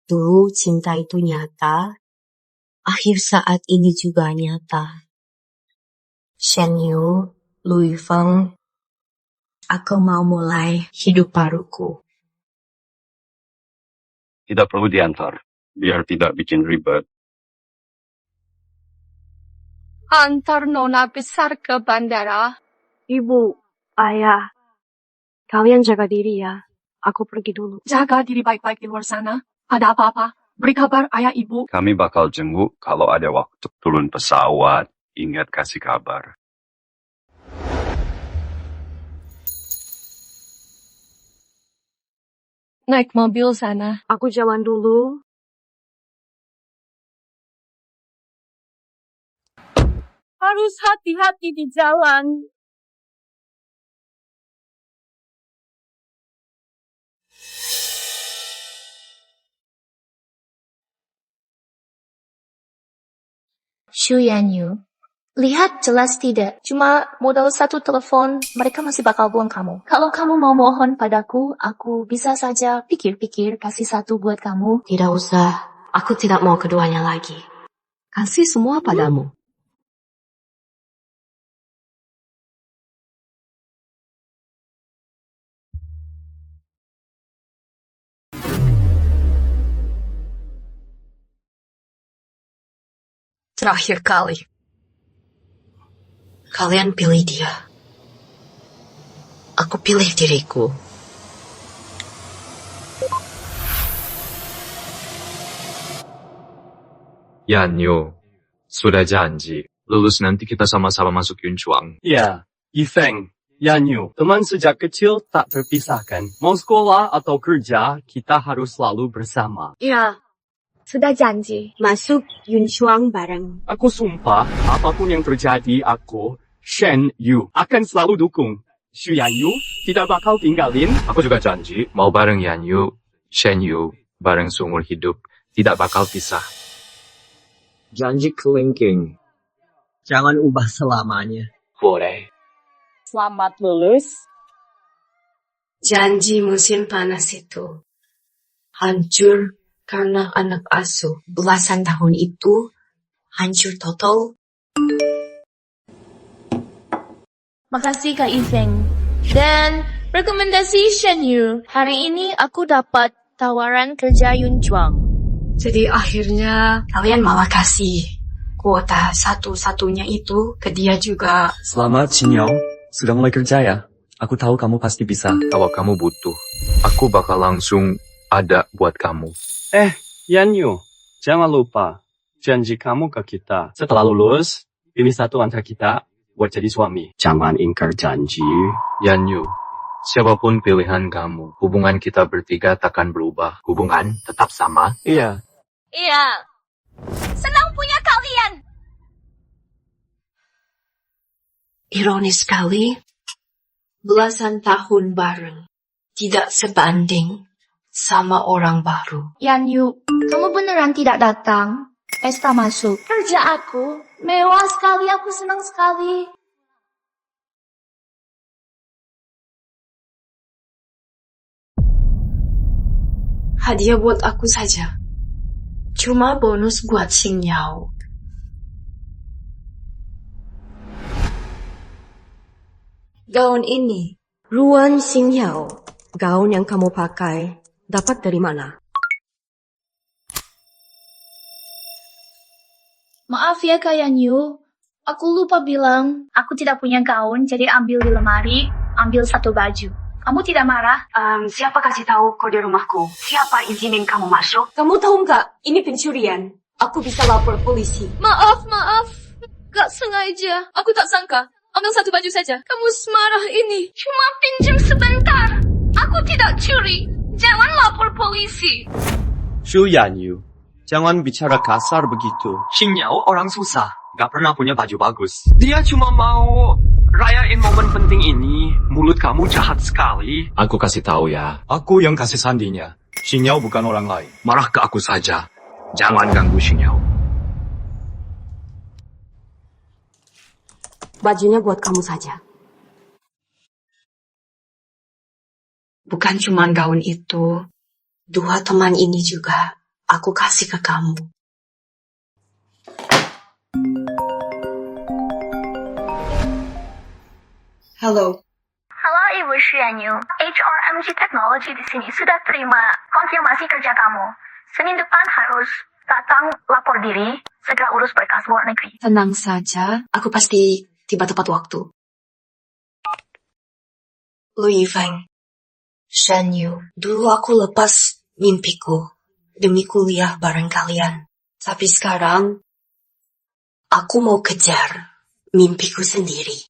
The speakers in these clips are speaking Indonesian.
Dulu cinta itu nyata, akhir saat ini juga nyata. Shen Yu, Louis Feng, aku mau mulai hidup baruku. Tidak perlu diantar, biar tidak bikin ribet. Antar Nona besar ke bandara. Ibu, ayah, kalian jaga diri ya. Aku pergi dulu. Jaga diri baik-baik di luar sana. Ada apa-apa, beri kabar ayah ibu. Kami bakal jenguk kalau ada waktu turun pesawat. Ingat kasih kabar. Naik mobil sana. Aku jalan dulu. Harus hati-hati di jalan. Xu Yanyu, lihat jelas tidak, cuma modal satu telepon, mereka masih bakal buang kamu. Kalau kamu mau mohon padaku, aku bisa saja pikir-pikir kasih satu buat kamu. Tidak usah, aku tidak mau keduanya lagi. Kasih semua padamu. Terakhir kali. Kalian pilih dia. Aku pilih diriku. Yanyu, sudah janji. Lulus nanti kita sama-sama masuk Yunchuang. Ya, Yifeng, Yanyu, teman sejak kecil tak terpisahkan. Mau sekolah atau kerja, kita harus selalu bersama. Ya, sudah janji. Masuk Yunchuang bareng. Aku sumpah, apapun yang terjadi, aku, Shen Yu, akan selalu dukung. Xu Yanyu tidak bakal tinggalin. Aku juga janji, mau bareng Yanyu, Shen Yu, bareng seumur hidup, tidak bakal pisah. Janji kelingking. Jangan ubah selamanya. Boleh. Selamat lulus. Janji musim panas itu hancur karena anak asuh. Belasan tahun itu hancur total. Makasih Kak Yifeng. Dan rekomendasi Shen Yu, hari ini aku dapat tawaran kerja Yunchuang. Jadi akhirnya kalian malah kasih kuota satu-satunya itu ke dia juga. Selamat, Xinyao. Sudah mulai kerja ya? Aku tahu kamu pasti bisa. Kalau kamu butuh, aku bakal langsung ada buat kamu. Yanyu, jangan lupa, janji kamu ke kita. Setelah lulus, pilih satu antara kita buat jadi suami. Jangan ingkar janji. Yanyu, siapapun pilihan kamu, hubungan kita bertiga takkan berubah. Hubungan tetap sama. Iya. Iya. Senang punya kalian. Ironis sekali, belasan tahun bareng tidak sebanding sama orang baru. Yanyu, kamu beneran tidak datang? Pesta masuk. Kerja aku mewah sekali, aku senang sekali. Hadiah buat aku saja. Cuma bonus buat Xinyao. Gaun ini, Ruan Xinyao. Gaun yang kamu pakai, dapat dari mana? Maaf ya Kak Yanyu, aku lupa bilang, aku tidak punya gaun, jadi ambil di lemari, ambil satu baju. Kamu tidak marah? Siapa kasih tahu kode rumahku? Siapa izinin kamu masuk? Kamu tahu nggak? Ini pencurian. Aku bisa lapor polisi. Maaf. Gak sengaja. Aku tak sangka. Ambil satu baju saja. Kamu semarah ini. Cuma pinjam sebentar. Aku tidak curi. Jangan lapor polisi. Xu Yanyu, jangan bicara kasar begitu. Xinyao orang susah, gak pernah punya baju bagus. Dia cuma mau rayain momen penting ini. Mulut kamu jahat sekali. Aku kasih tahu ya. Aku yang kasih sandinya. Xinyao bukan orang lain. Marah ke aku saja. Jangan ganggu Xinyao. Bajunya buat kamu saja. Bukan cuma gaun itu. Dua teman ini juga aku kasih ke kamu. Halo. Halo Ibu Xuanyu, HRMG Technology di sini sudah terima konfirmasi kerja kamu. Senin depan harus datang lapor diri, segera urus berkas luar negeri. Tenang saja, aku pasti tiba tepat waktu. Lu Yifeng, Shen Yu, dulu aku lepas mimpiku demi kuliah bareng kalian. Tapi sekarang, aku mau kejar mimpiku sendiri.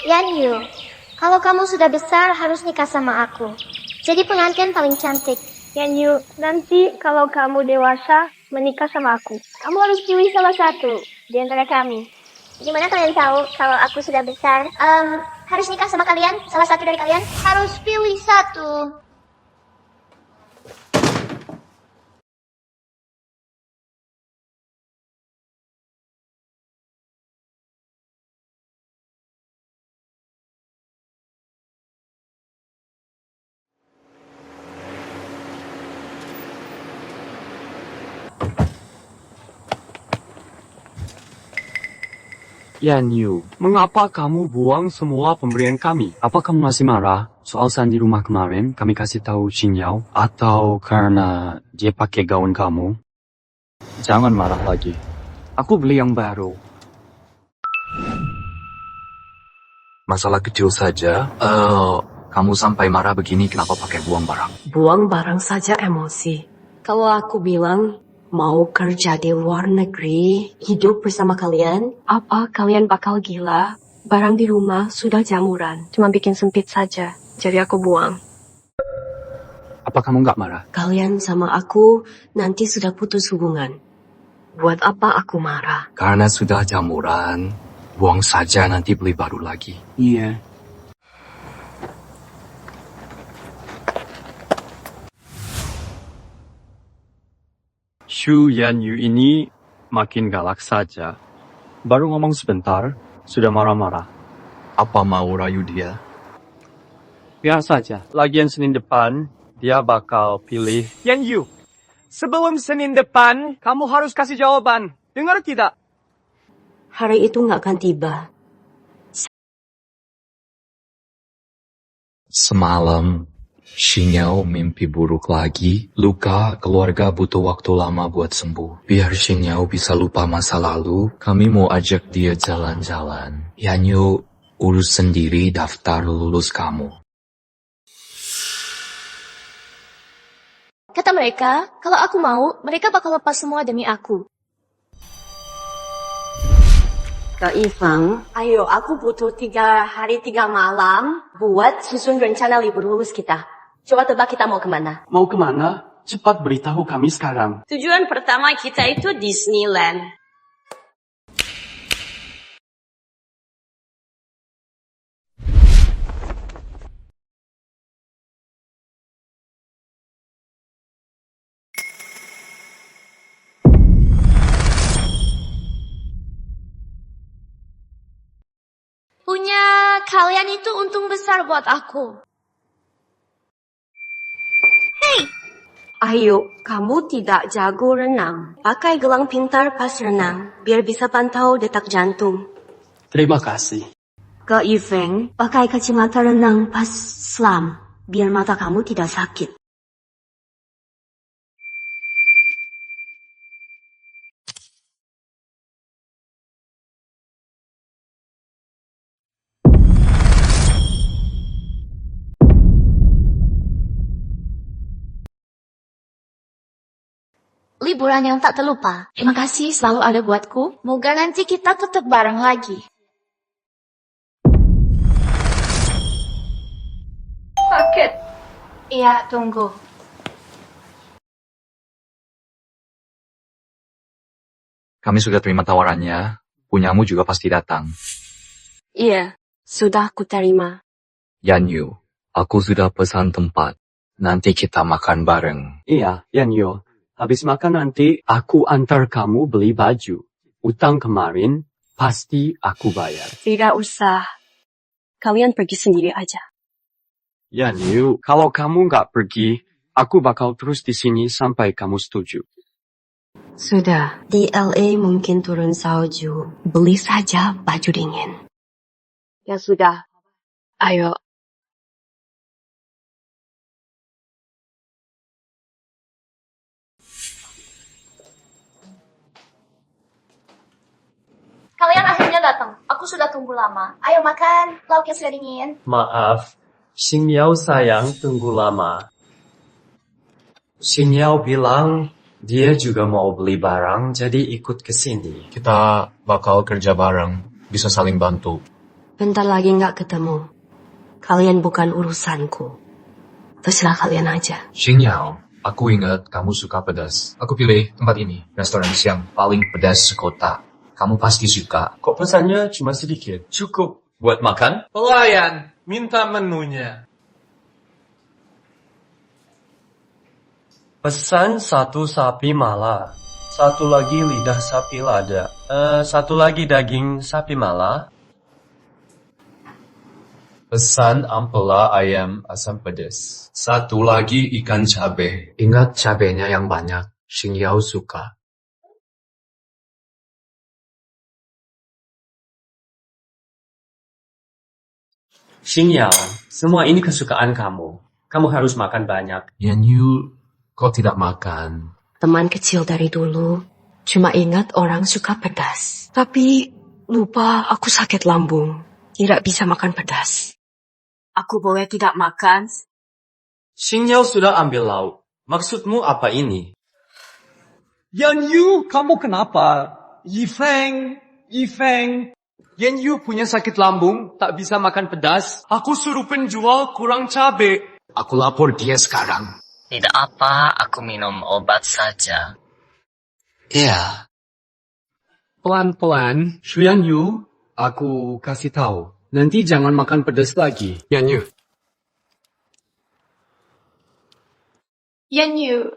Yan Yu, kalau kamu sudah besar harus nikah sama aku. Jadi pengantin paling cantik. Yan Yu, nanti kalau kamu dewasa menikah sama aku, kamu harus pilih salah satu di antara kami. Gimana kalian tahu kalau aku sudah besar? Harus nikah sama kalian? Salah satu dari kalian? Harus pilih satu. Yan Yu, mengapa kamu buang semua pemberian kami? Apa kamu masih marah soal San di rumah kemarin kami kasih tahu Xin Yao? Atau karena dia pakai gaun kamu? Jangan marah lagi. Aku beli yang baru. Masalah kecil saja. Kamu sampai marah begini kenapa pakai buang barang? Buang barang saja emosi. Kalau aku bilang mau kerja di luar negeri, hidup bersama kalian, Apa kalian bakal gila? Barang di rumah sudah jamuran, cuma bikin sempit saja. Jadi aku buang. Apa kamu nggak marah? kalian sama aku nanti sudah putus hubungan. Buat apa aku marah? Karena sudah jamuran, buang saja nanti beli baru lagi. Iya. Xu Yanyu ini makin galak saja. Baru ngomong sebentar, sudah marah-marah. Apa mau rayu dia? Biar saja. Lagian Senin depan, dia bakal pilih Yanyu. Sebelum Senin depan, kamu harus kasih jawaban. Dengar tidak? Hari itu nggak akan tiba. Semalam, Xinyao mimpi buruk lagi. Luka keluarga butuh waktu lama buat sembuh. Biar Xinyao bisa lupa masa lalu, kami mau ajak dia jalan-jalan. Yanyu urus sendiri daftar lulus kamu. Kata mereka, kalau aku mau, mereka bakal lepas semua demi aku. Kak Ifang, ayo aku butuh 3 hari 3 malam buat susun rencana libur lulus kita. Coba tebak kita mau kemana? Mau kemana? Cepat beritahu kami sekarang. Tujuan pertama kita itu Disneyland. Punya kalian itu untung besar buat aku. Ayo, kamu tidak jago renang. Pakai gelang pintar pas renang, biar bisa pantau detak jantung. Terima kasih. Kak Ifeng, pakai kacamata renang pas selam, biar mata kamu tidak sakit. Liburan yang tak terlupa. Terima kasih selalu ada buatku. Moga nanti kita tetap bareng lagi. Sakit. Iya, tunggu. Kami sudah terima tawarannya. Punyamu juga pasti datang. Iya, sudah aku terima. Yanyu, aku sudah pesan tempat. Nanti kita makan bareng. Iya, Yanyu. Habis makan nanti, aku antar kamu beli baju. Utang kemarin, Pasti aku bayar. Tidak usah. Kalian pergi sendiri aja. Yan Yu, kalau kamu nggak pergi, aku bakal terus di sini sampai kamu setuju. Sudah, di LA mungkin turun salju. Beli saja baju dingin. Ya sudah. Ayo. Kalian akhirnya datang. Aku sudah tunggu lama. Ayo makan, lauknya sudah dingin. Maaf, Xingyao sayang tunggu lama. Xingyao bilang dia juga mau beli barang, jadi ikut ke sini. Kita bakal kerja bareng, bisa saling bantu. Bentar lagi nggak ketemu. Kalian bukan urusanku. Terserah kalian aja. Xingyao, aku ingat kamu suka pedas. Aku pilih tempat ini, restoran siang paling pedas sekota. Kamu pasti suka. Kok pesannya cuma sedikit? Cukup buat makan? Pelayan, minta menunya. Pesan 1 sapi mala, 1 lagi lidah sapi lada, 1 lagi daging sapi mala. Pesan ampela ayam asam pedas. 1 lagi ikan cabe. Ingat cabenya yang banyak. Xingyao suka. Xingyao, semua ini kesukaan kamu. Kamu harus makan banyak. Yan Yu, kok tidak makan? Teman kecil dari dulu. Cuma ingat orang suka pedas. Tapi lupa aku sakit lambung. Tidak bisa makan pedas. Aku boleh tidak makan? Xingyao sudah ambil lauk. Maksudmu apa ini? Yan Yu, kamu kenapa? Yifeng. Yan Yu punya sakit lambung, tak bisa makan pedas. Aku suruh penjual kurang cabe. Aku lapor dia sekarang. Tidak apa, aku minum obat saja. Iya. Pelan-pelan, Xuyan Yu, aku kasih tahu. Nanti jangan makan pedas lagi. Yan Yu. Yan Yu,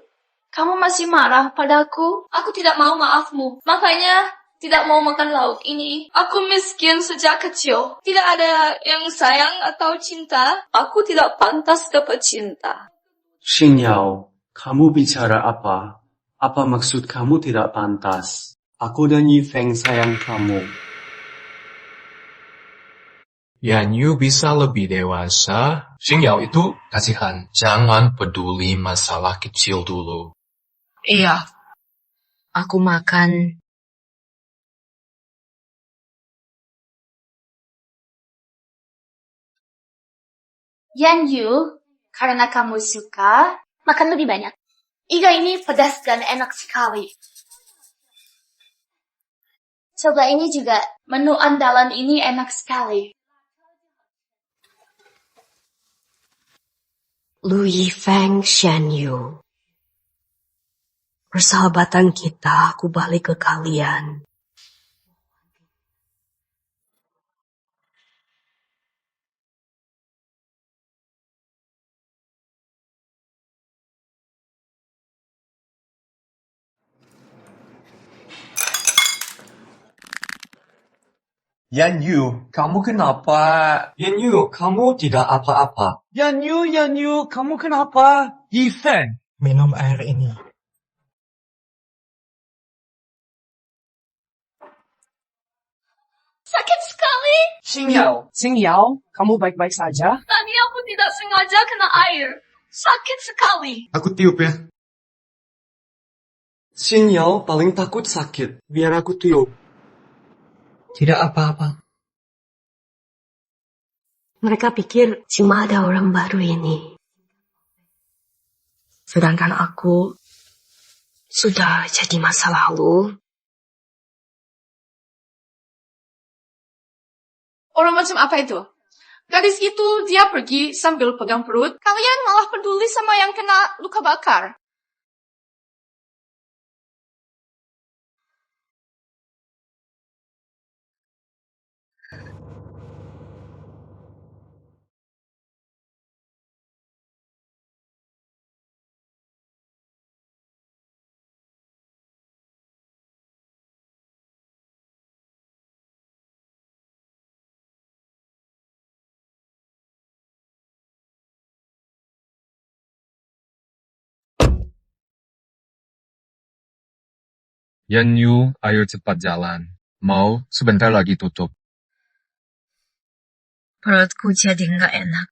kamu masih marah padaku? Aku tidak mau maafmu. Makanya tidak mau makan lauk ini. Aku miskin sejak kecil. Tidak ada yang sayang atau cinta. Aku tidak pantas dapat cinta. Xingyao, kamu bicara apa? Apa maksud kamu tidak pantas? Aku dan Yifeng sayang kamu. Yan Yu bisa lebih dewasa. Xingyao itu kasihan. Jangan peduli masalah kecil dulu. Iya. Aku makan. Yan Yu, karena kamu suka, makan lebih banyak. Iga ini pedas dan enak sekali. Coba ini juga, menu andalan ini enak sekali. Lu Yifeng Shan Yu. Persahabatan kita, aku balik ke kalian. Yan Yu, kamu kenapa? Yan Yu, kamu tidak apa-apa. Yan Yu, kamu kenapa? Yifeng. Minum air ini. Sakit sekali. Xingyao, kamu baik-baik saja? Tadi aku tidak sengaja kena air. Sakit sekali. Aku tiup ya. Xingyao paling takut sakit. Biar aku tiup. Tidak apa-apa. Mereka pikir cuma ada orang baru ini. Sedangkan aku sudah jadi masa lalu. Orang macam apa itu? Gadis itu dia pergi sambil pegang perut. Kalian malah peduli sama yang kena luka bakar. Yan Yu, ayo cepat jalan. Mau sebentar lagi tutup. Perutku jadi nggak enak.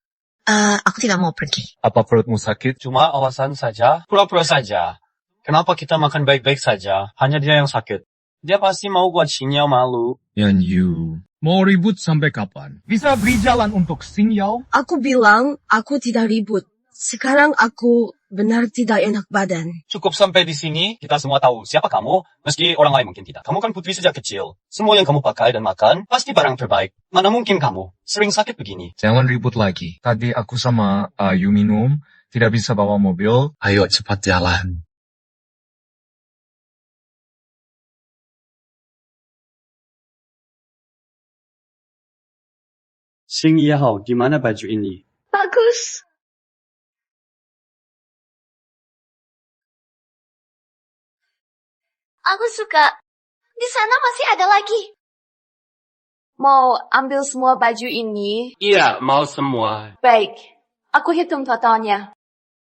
Aku tidak mau pergi. Apa perutmu sakit? Cuma alasan saja, pura-pura saja. Kenapa kita makan baik-baik saja? Hanya dia yang sakit. Dia pasti mau buat Xingyao malu. Yan Yu, mau ribut sampai kapan? Bisa beri jalan untuk Xingyao? Aku bilang aku tidak ribut. Sekarang aku benar tidak enak badan. Cukup sampai di sini, kita semua tahu siapa kamu, meski orang lain mungkin tidak. Kamu kan putri sejak kecil. Semua yang kamu pakai dan makan, pasti barang terbaik. Mana mungkin kamu sering sakit begini? Jangan ribut lagi. Tadi aku sama Ayu minum, tidak bisa bawa mobil. Ayo cepat jalan. Xingyao, di mana baju ini? Bagus. Aku suka. Di sana masih ada lagi. Mau ambil semua baju ini? Iya, mau semua. Baik, aku hitung totalnya.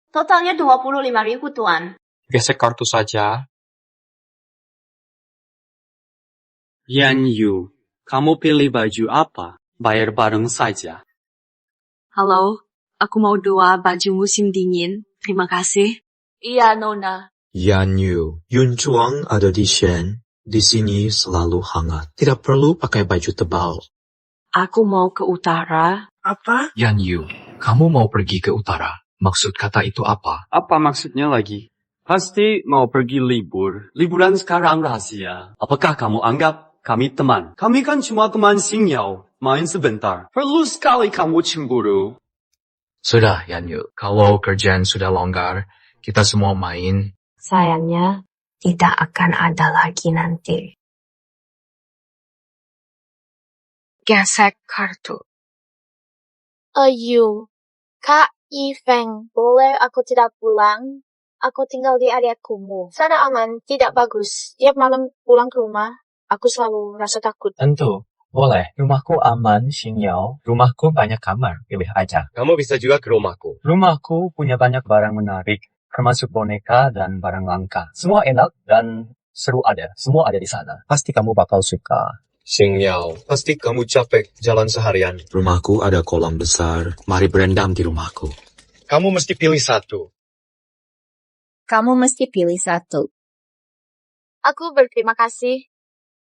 Totalnya 25.000 tuan. Gesek kartu saja. Yan Yu, kamu pilih baju apa? Bayar bareng saja. Halo, aku mau 2 baju musim dingin. Terima kasih. Iya, Nona. Yan Yu, Yun Chuang ada di Shen. Di sini selalu hangat. Tidak perlu pakai baju tebal. Aku mau ke utara. Apa? Yan Yu, kamu mau pergi ke utara. Maksud kata itu apa? Apa maksudnya lagi? Pasti mau pergi libur. Liburan sekarang rahasia. Apakah kamu anggap kami teman? Kami kan cuma teman Xingyao. Main sebentar. Perlu sekali kamu cemburu. Sudah, Yan Yu. Kalau kerjaan sudah longgar, kita semua main. Sayangnya, tidak akan ada lagi nanti. Gesek kartu. Ayu, Kak Yifeng, boleh aku tidak pulang? Aku tinggal di area kumuh. Sana aman, tidak bagus. Tiap malam pulang ke rumah, aku selalu rasa takut. Tentu. Boleh. Rumahku aman, Xingyao. Rumahku banyak kamar. Pilih aja. Kamu bisa juga ke rumahku. Rumahku punya banyak barang menarik, termasuk boneka dan barang langka. Semua enak dan seru ada. Semua ada di sana. Pasti kamu bakal suka. Xingyao, pasti kamu capek jalan seharian. Rumahku ada kolam besar. Mari berendam di rumahku. Kamu mesti pilih satu. Kamu mesti pilih satu. Aku berterima kasih.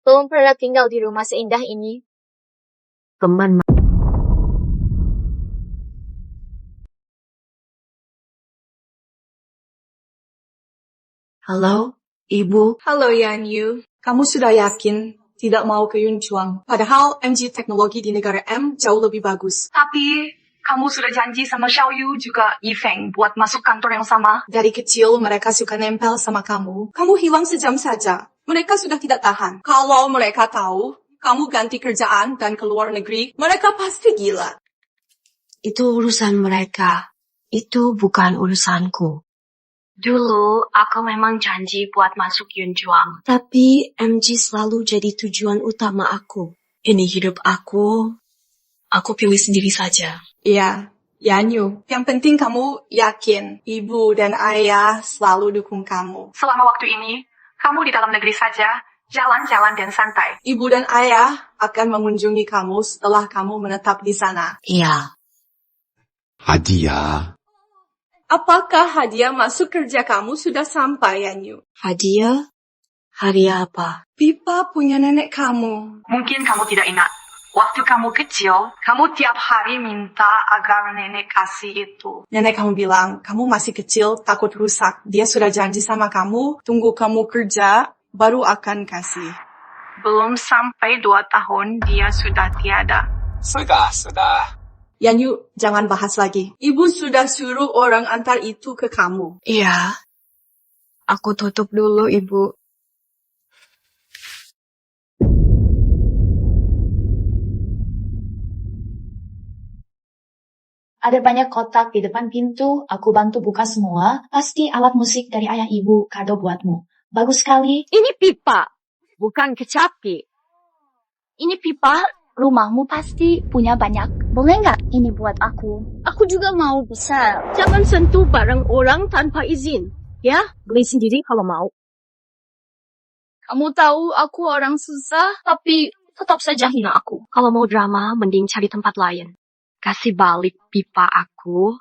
Belum pernah tinggal di rumah seindah ini. Teman. Halo, Ibu. Halo Yan Yu. Kamu sudah yakin tidak mau ke Yun Chuang? Padahal MG teknologi di negara M jauh lebih bagus. Tapi kamu sudah janji sama Xiao Yu juga Yifeng buat masuk kantor yang sama. Dari kecil mereka suka nempel sama kamu. Kamu hilang sejam saja. Mereka sudah tidak tahan. Kalau mereka tahu kamu ganti kerjaan dan keluar negeri, mereka pasti gila. Itu urusan mereka. Itu bukan urusanku. Dulu, aku memang janji buat masuk Yun Chuang. Tapi MG selalu jadi tujuan utama aku. Ini hidup aku pilih sendiri saja. Iya, Yan Yu. Yang penting kamu yakin ibu dan ayah selalu dukung kamu. Selama waktu ini, kamu di dalam negeri saja, jalan-jalan dan santai. Ibu dan ayah akan mengunjungi kamu setelah kamu menetap di sana. Iya. Hadiah. Apakah hadiah masuk kerja kamu sudah sampai, Yan Yu? Hadiah? Hadiah apa? Pipa punya nenek kamu. Mungkin kamu tidak ingat. Waktu kamu kecil, kamu tiap hari minta agar nenek kasih itu. Nenek kamu bilang, kamu masih kecil, takut rusak. Dia sudah janji sama kamu, tunggu kamu kerja, baru akan kasih. Belum sampai 2 tahun, dia sudah tiada. Sudah. Yan Yu, jangan bahas lagi. Ibu sudah suruh orang antar itu ke kamu. Iya. Aku tutup dulu, Ibu. Ada banyak kotak di depan pintu, aku bantu buka semua. Pasti alat musik dari ayah ibu kado buatmu. Bagus sekali. Ini pipa, bukan kecapi. Ini pipa, rumahmu pasti punya banyak. Boleh nggak ini buat aku? Aku juga mau besar. Jangan sentuh barang orang tanpa izin. Ya, beli sendiri kalau mau. Kamu tahu aku orang susah, tapi tetap saja hina aku. Kalau mau drama, mending cari tempat lain. Kasih balik pipa aku.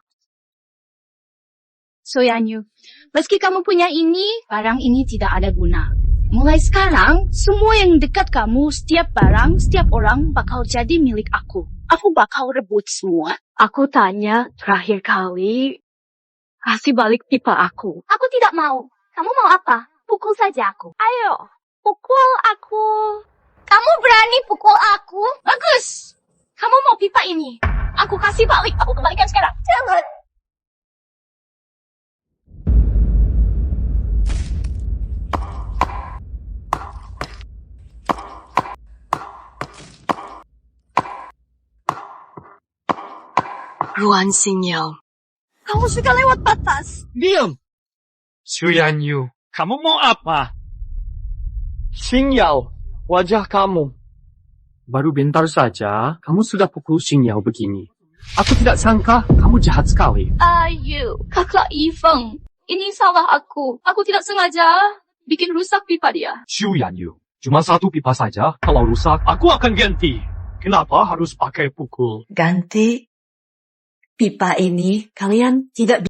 So Yanyu, meski kamu punya ini, barang ini tidak ada guna. Mulai sekarang, semua yang dekat kamu, setiap barang, setiap orang bakal jadi milik aku. Aku bakal rebut semua. Aku tanya terakhir kali, kasih balik pipa aku. Aku tidak mau. Kamu mau apa? Pukul saja aku. Ayo, pukul aku. Kamu berani pukul aku? Bagus. Kamu mau pipa ini? Aku kasih balik. Aku kembalikan sekarang. Jangan. Ruan Xingyao. Kamu sudah lewat batas. Diam! Xu Yanyu, kamu mau apa? Xingyao, wajah kamu. Baru bentar saja, kamu sudah pukul Xingyao begini. Aku tidak sangka kamu jahat sekali. Ayu, kakak Yifeng. Ini salah aku. Aku tidak sengaja bikin rusak pipa dia. Xu Yanyu, cuma satu pipa saja. Kalau rusak, aku akan ganti. Kenapa harus pakai pukul? Ganti pipa ini kalian tidak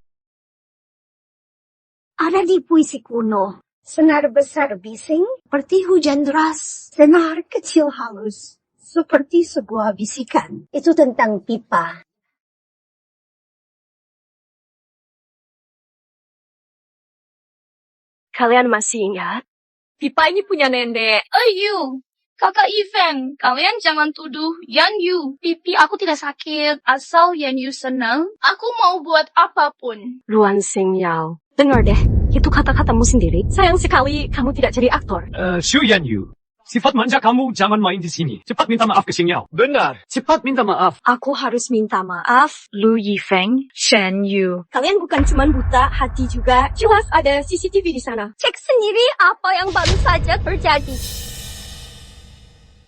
Ada di puisi kuno. Senar besar bising seperti hujan deras. Senar kecil halus seperti sebuah bisikan. Itu tentang pipa. Kalian masih ingat? Pipa ini punya nenek. Ayu, kakak Yifeng. Kalian jangan tuduh Yanyu. Pipi aku tidak sakit. Asal Yanyu senang, aku mau buat apapun. Ruan Xingyao. Dengar deh, itu kata-katamu sendiri. Sayang sekali kamu tidak jadi aktor. Xu Yanyu, sifat manja kamu jangan main di sini. Cepat minta maaf ke Xingyao. Benar, cepat minta maaf. Aku harus minta maaf, Lu Yifeng, Shen Yu. Kalian bukan cuma buta, hati juga. Jelas ada CCTV di sana. Cek sendiri apa yang baru saja terjadi.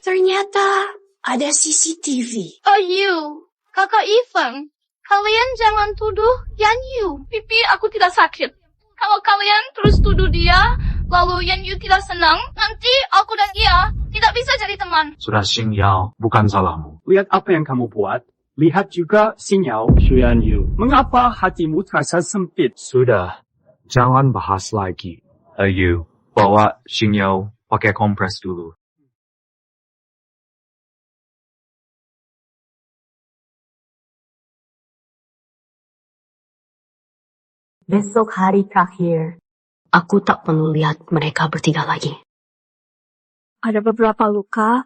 Ternyata ada CCTV. Ayu, kakak Yifeng. Kalian jangan tuduh Yanyu. Pipi aku tidak sakit. Kalau kalian terus tuduh dia, lalu Yanyu tidak senang, nanti aku dan dia tidak bisa jadi teman. Sudah Xingyao, bukan salahmu. Lihat apa yang kamu buat. Lihat juga Xingyao, Xu Yanyu. Mengapa hatimu terasa sempit? Sudah, jangan bahas lagi. Ayu, bawa Xingyao pakai kompres dulu. Besok hari terakhir, aku tak perlu lihat mereka bertiga lagi. Ada beberapa luka.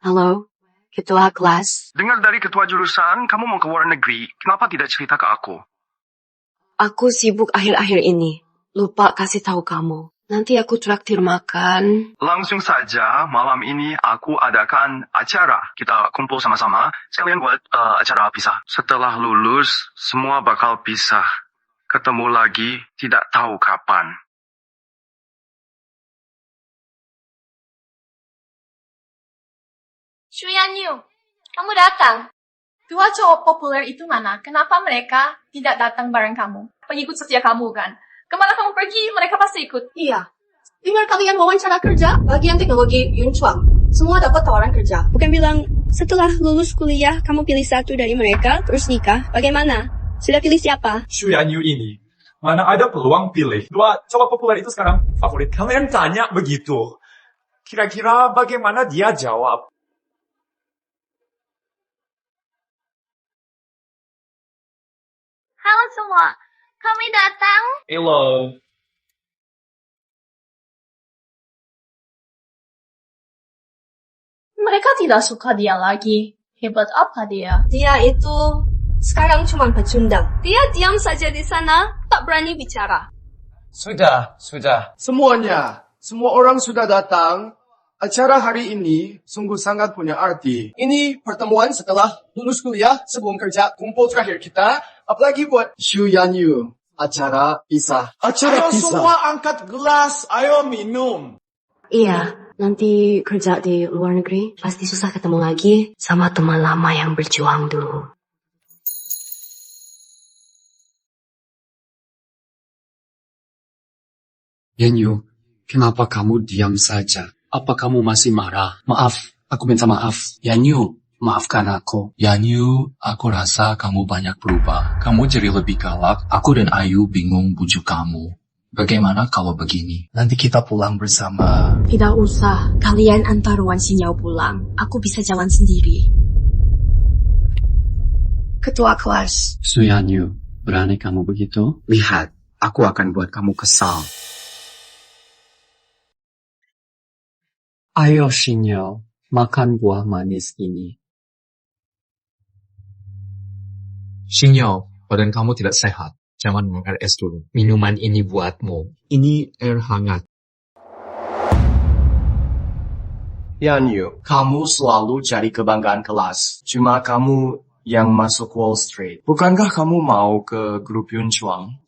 Halo, ketua kelas. Dengar dari ketua jurusan, kamu mau ke luar negeri. Kenapa tidak cerita ke aku? Aku sibuk akhir-akhir ini. Lupa kasih tahu kamu. Nanti aku traktir makan. Langsung saja, malam ini aku adakan acara. Kita kumpul sama-sama, sekalian buat acara pisah. Setelah lulus, semua bakal pisah. Ketemu lagi, tidak tahu kapan. Xu Yanyu, kamu datang. Dua cowok populer itu mana? Kenapa mereka tidak datang bareng kamu? Pengikut setia kamu kan? Kemana kamu pergi, mereka pasti ikut. Iya. Dengar kalian wawancara kerja, bagian teknologi Yun Chuang. Semua dapat tawaran kerja. Bukan bilang setelah lulus kuliah kamu pilih satu dari mereka terus nikah. Bagaimana? Sudah pilih siapa? Xu Yanyu ini. Mana ada peluang pilih. Dua cowok populer itu sekarang favorit. Kalian tanya begitu. Kira-kira bagaimana dia jawab? Halo semua, kami datang. Hello. Mereka tidak suka dia lagi. Hebat apa dia? Dia itu sekarang cuma pecundang. Dia diam saja di sana, tak berani bicara. Sudah. Semuanya, semua orang sudah datang. Acara hari ini sungguh sangat punya arti. Ini pertemuan setelah lulus kuliah sebelum kerja kumpul terakhir kita. Apalagi buat Xu Yanyu. Acara pisah. Ayo semua angkat gelas, ayo minum. Iya, nanti kerja di luar negeri pasti susah ketemu lagi sama teman lama yang berjuang dulu. Yanyu, kenapa kamu diam saja? Apa kamu masih marah? Maaf, aku minta maaf. Yanyu, maafkan aku. Yanyu, aku rasa kamu banyak berubah. Kamu jadi lebih galak. Aku dan Ayu bingung bujuk kamu. Bagaimana kalau begini? Nanti kita pulang bersama. Tidak usah. Kalian antar Wan Xinyao pulang. Aku bisa jalan sendiri. Ketua kelas. Su Yanyu, berani kamu begitu? Lihat, aku akan buat kamu kesal. Ayo Xinyao, makan buah manis ini. Xinyao, badan kamu tidak sehat. Jangan minum air es dulu. Minuman ini buatmu. Ini air hangat. Yanyu, kamu selalu jadi kebanggaan kelas. Cuma kamu yang masuk Wall Street. Bukankah kamu mau ke grup Yunchuang?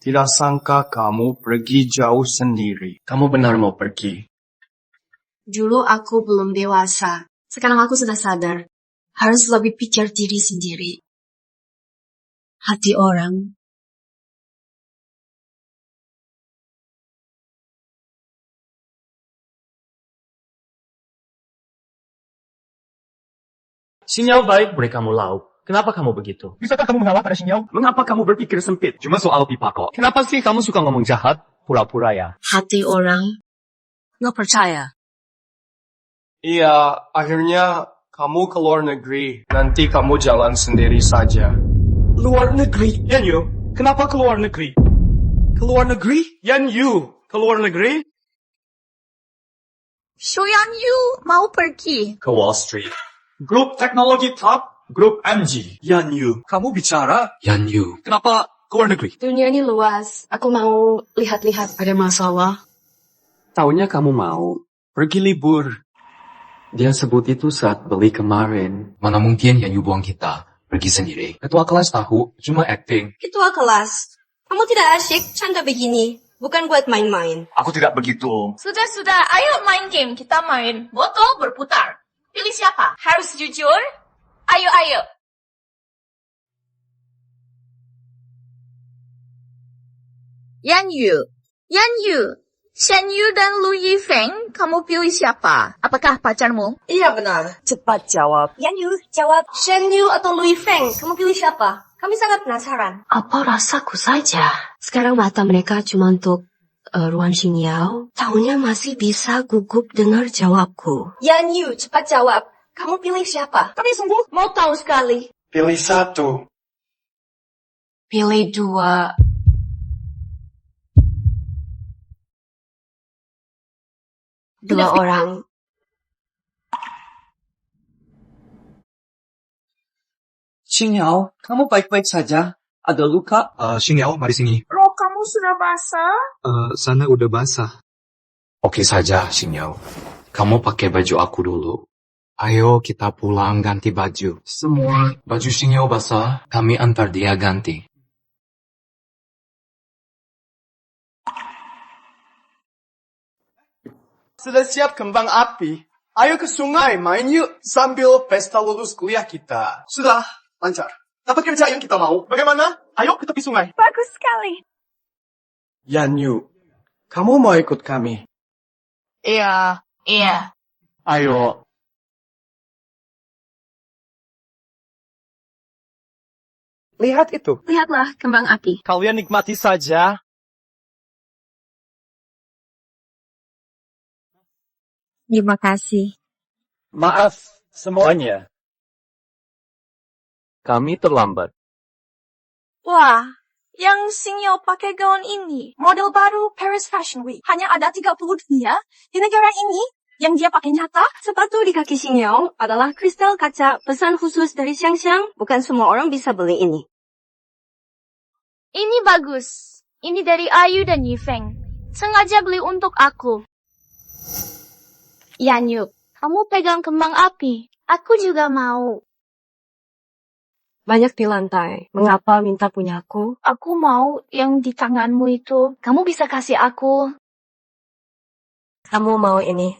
Tidak sangka kamu pergi jauh sendiri. Kamu benar mau pergi? Dulu aku belum dewasa. Sekarang aku sudah sadar. Harus lebih pikir diri sendiri. Hati orang. Xinyao baik beri kamu lauk. Kenapa kamu begitu? Bisakah kamu mengalah pada Xinyao? Mengapa kamu berpikir sempit? Cuma soal pipa kok. Kenapa sih kamu suka ngomong jahat? Pura-pura ya. Hati orang. Nggak percaya. Iya, akhirnya kamu ke luar negeri. Nanti kamu jalan sendiri saja. Luar negeri? Yanyu, kenapa ke luar negeri? Ke luar negeri? Yanyu, ke luar negeri? Yanyu mau pergi. Ke Wall Street. Grup teknologi top, grup MG. Yanyu, kamu bicara? Yanyu, Kenapa ke luar negeri? Dunia ini luas. Aku mau lihat-lihat. Ada masalah. taunya kamu mau pergi libur. Dia sebut itu saat beli kemarin. Mana mungkin Yanyu buang kita pergi sendiri. Ketua kelas tahu, cuma acting. Ketua kelas. Kamu tidak asyik canda begini. Bukan buat main-main. Aku tidak begitu. Sudah, ayo main game. Kita main. Botol berputar. Pilih siapa? Harus jujur? Ayo. Yanyu, Shen Yu dan Lu Yifeng, kamu pilih siapa? Apakah pacarmu? Iya benar. Cepat jawab. Yanyu, jawab. Shen Yu atau Lui Feng? Kamu pilih siapa? Kami sangat penasaran. Apa rasaku saja? Sekarang mata mereka cuma untuk Ruan Xinyao. Taunya masih bisa gugup dengar jawabku. Yanyu, cepat jawab. Kamu pilih siapa? Kami sungguh mau tahu sekali. Pilih satu. Pilih dua. Dua orang. Xinyao, kamu baik-baik saja? Ada luka? Xinyao, mari sini. Rok kamu sudah basah? Sana udah basah. Oke saja, Xinyao. Kamu pakai baju aku dulu. Ayo kita pulang ganti baju. Semua baju Xinyao basah, kami antar dia ganti. Sudah siap kembang api? Ayo ke sungai main yuk sambil pesta lulus kuliah kita. Sudah, lancar. Dapat kerja yang kita mau. Bagaimana? Ayo ke tepi sungai. Bagus sekali. Yanyu, kamu mau ikut kami? Iya. Ayo. Lihat itu. Lihatlah kembang api. Kalian nikmati saja. Terima kasih. Maaf semuanya. Kami terlambat. Wah, yang Xinyao pakai gaun ini. Model baru Paris Fashion Week. Hanya ada 30 dunia di negara ini yang dia pakai nyata. Sepatu di kaki Xinyao adalah kristal kaca pesan khusus dari Xiangxiang. Bukan semua orang bisa beli ini. Ini bagus. Ini dari Ayu dan Yifeng. Sengaja beli untuk aku. Yanyu, kamu pegang kembang api. Aku juga mau. Banyak di lantai. Mengapa minta punyaku? Aku mau yang di tanganmu itu. Kamu bisa kasih aku. Kamu mau ini?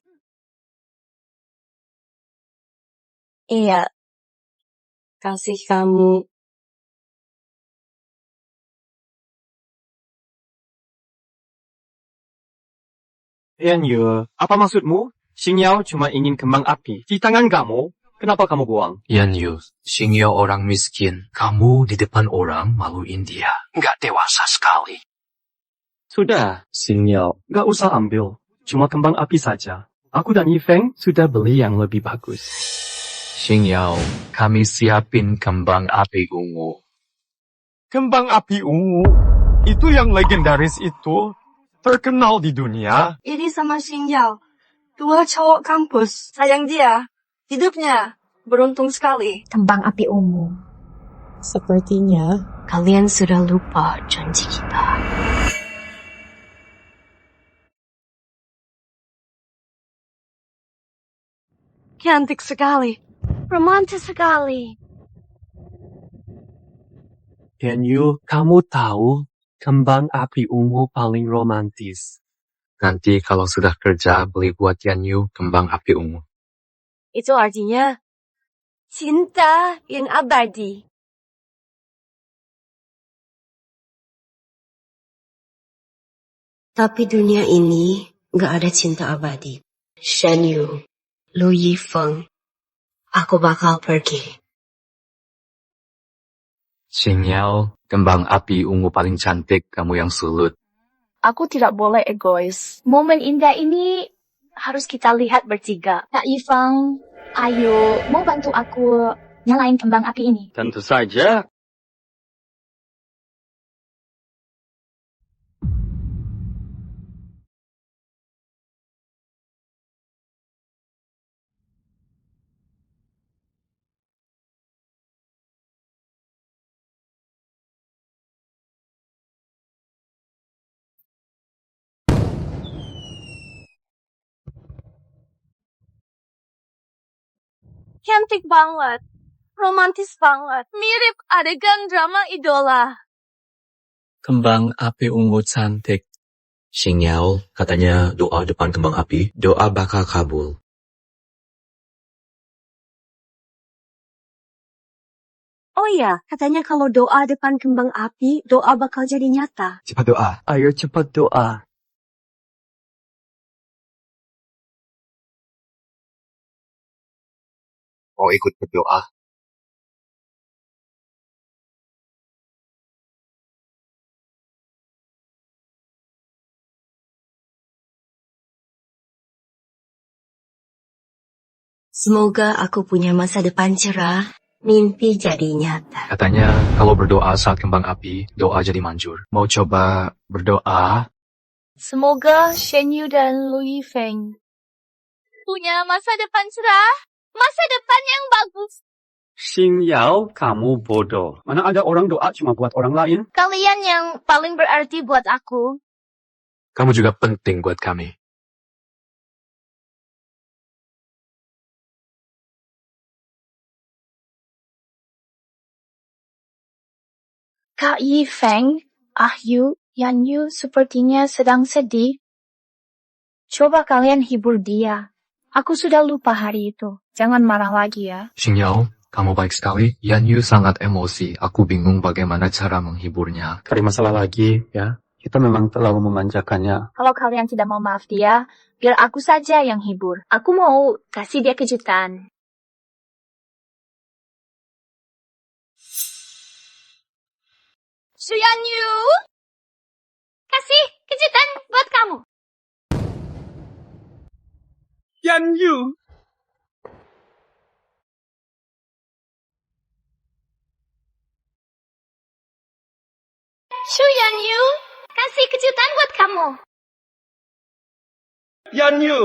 Iya. Kasih kamu. Yan Yu, apa maksudmu? Xing Yao cuma ingin kembang api di tangan kamu. Kenapa kamu buang? Yan Yu, Xing Yao orang miskin. Kamu di depan orang maluin dia. Nggak dewasa sekali. Sudah, Xing Yao, nggak usah ambil. Cuma kembang api saja. Aku dan Yifeng sudah beli yang lebih bagus. Xing Yao, kami siapin kembang api ungu. Kembang api ungu? Itu yang legendaris itu. Terkenal di dunia. Ini sama Xing Yao. Dua cowok kampus. Sayang dia. Hidupnya beruntung sekali. Kembang api ungu. Sepertinya kalian sudah lupa janji kita. Cantik sekali. Romantis sekali. Yan Yu, kamu tahu kembang api ungu paling romantis. Nanti kalau sudah kerja, beli buat Yan Yu kembang api ungu. Itu artinya cinta yang abadi. Tapi dunia ini gak ada cinta abadi. Shen Yu, Lu Yifeng, aku bakal pergi. Xing Yao, kembang api ungu paling cantik, kamu yang sulut. Aku tidak boleh egois. Momen indah ini harus kita lihat bertiga. Kak Yifeng, ayo, mau bantu aku nyalain kembang api ini? Tentu saja. Cantik banget. Romantis banget. Mirip adegan drama idola. Kembang api ungu cantik. Xing Yao, katanya doa depan kembang api, doa bakal kabul. Oh iya, katanya kalau doa depan kembang api, doa bakal jadi nyata. Cepat doa. Ayo cepat doa. Mau ikut berdoa? Semoga aku punya masa depan cerah, mimpi jadi nyata. Katanya kalau berdoa saat kembang api, doa jadi manjur. Mau coba berdoa? Semoga Shen Yu dan Lu Yifeng Punya masa depan cerah, masa depan yang bagus. Xing Yao, kamu bodoh. Mana ada orang doa cuma buat orang lain? Kalian yang paling berarti buat aku. Kamu juga penting buat kami. Kak Yifeng, Yu, Yan Yu sepertinya sedang sedih. Coba kalian hibur dia. Aku sudah lupa hari itu. Jangan marah lagi ya. Xing Yao, kamu baik sekali. Yan Yu sangat emosi. Aku bingung bagaimana cara menghiburnya. Cari masalah lagi, ya. Kita memang terlalu memanjakannya. Kalau kalian tidak mau maaf dia, biar aku saja yang hibur. Aku mau kasih dia kejutan. Yan Yu, kasih kejutan buat kamu. Yan Yu. Yan Yu, kasih kejutan buat kamu. Yan Yu.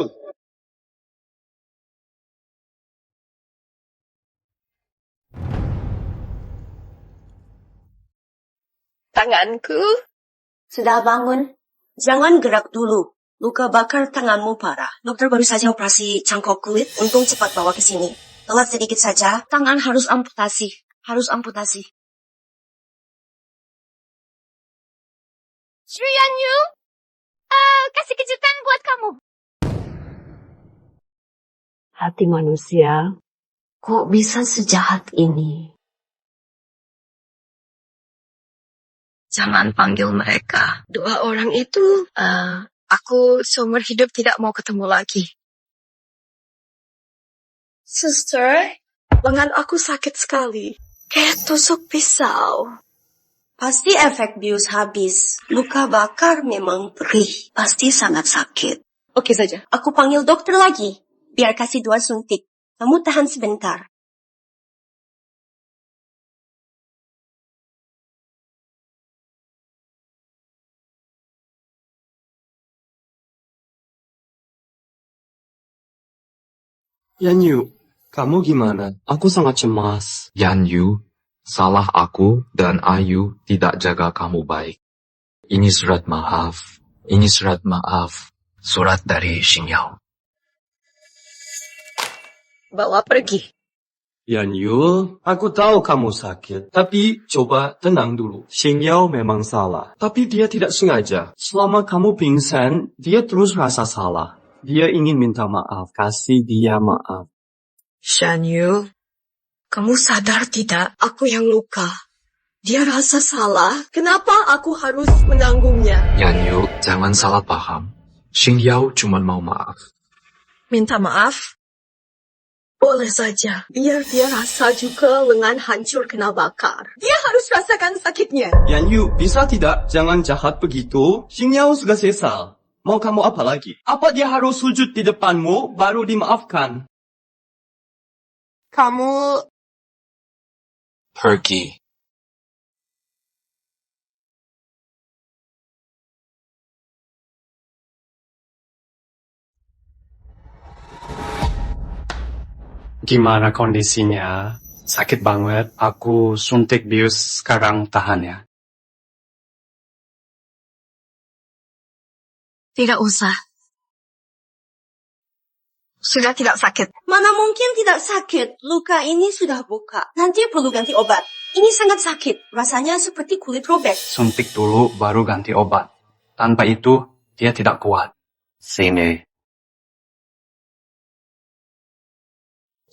Tanganku. Sudah bangun? Jangan gerak dulu. Luka bakar tanganmu parah. Dokter baru saja operasi cangkok kulit. Untung cepat bawa ke sini. Telat sedikit saja, tangan harus amputasi. Harus amputasi. Yan Yu, kasih kejutan buat kamu. Hati manusia, kok bisa sejahat ini? Jangan panggil mereka. Dua orang itu Aku seumur hidup tidak mau ketemu lagi. Sister, lengan aku sakit sekali. Kayak tusuk pisau. Pasti efek bius habis. Luka bakar memang perih. Pasti sangat sakit. Oke saja. Aku panggil dokter lagi. Biar kasih 2 suntik. Kamu tahan sebentar. Yanyu, kamu gimana? Aku sangat cemas. Yanyu, salah aku dan Ayu tidak jaga kamu baik. Ini surat maaf. Ini surat maaf. Surat dari Xingyao. Bawa pergi. Yanyu, aku tahu kamu sakit. Tapi coba tenang dulu. Xingyao memang salah. Tapi dia tidak sengaja. Selama kamu pingsan, dia terus rasa salah. Dia ingin minta maaf. Kasih dia maaf. Shanyu, kamu sadar tidak? Aku yang luka. Dia rasa salah. Kenapa aku harus menanggungnya? Yanyu, jangan salah paham. Xingyao cuma mau maaf. Minta maaf? Boleh saja. Biar dia rasa juga lengan hancur kena bakar. Dia harus rasakan sakitnya. Yanyu, bisa tidak? Jangan jahat begitu. Xingyao sudah sesal. Mau kamu apa lagi? Apa dia harus sujud di depanmu baru dimaafkan? Kamu... Pergi. Gimana kondisinya? Sakit banget. Aku suntik bius sekarang, tahan ya. Tidak usah. Sudah tidak sakit. Mana mungkin tidak sakit? Luka ini sudah buka. Nanti perlu ganti obat. Ini sangat sakit. Rasanya seperti kulit robek. Suntik dulu, baru ganti obat. Tanpa itu, dia tidak kuat. Sini.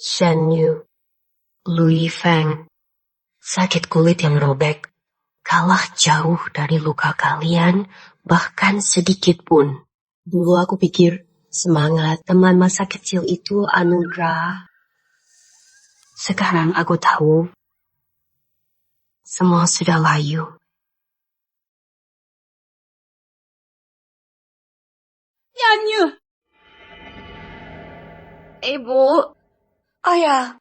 Shanyu, Lui Feng, sakit kulit yang robek kalah jauh dari luka kalian, bahkan sedikit pun. Dulu aku pikir semangat teman masa kecil itu anugerah. Sekarang aku tahu semua sudah layu. Yanyu. Ibu. Ayah.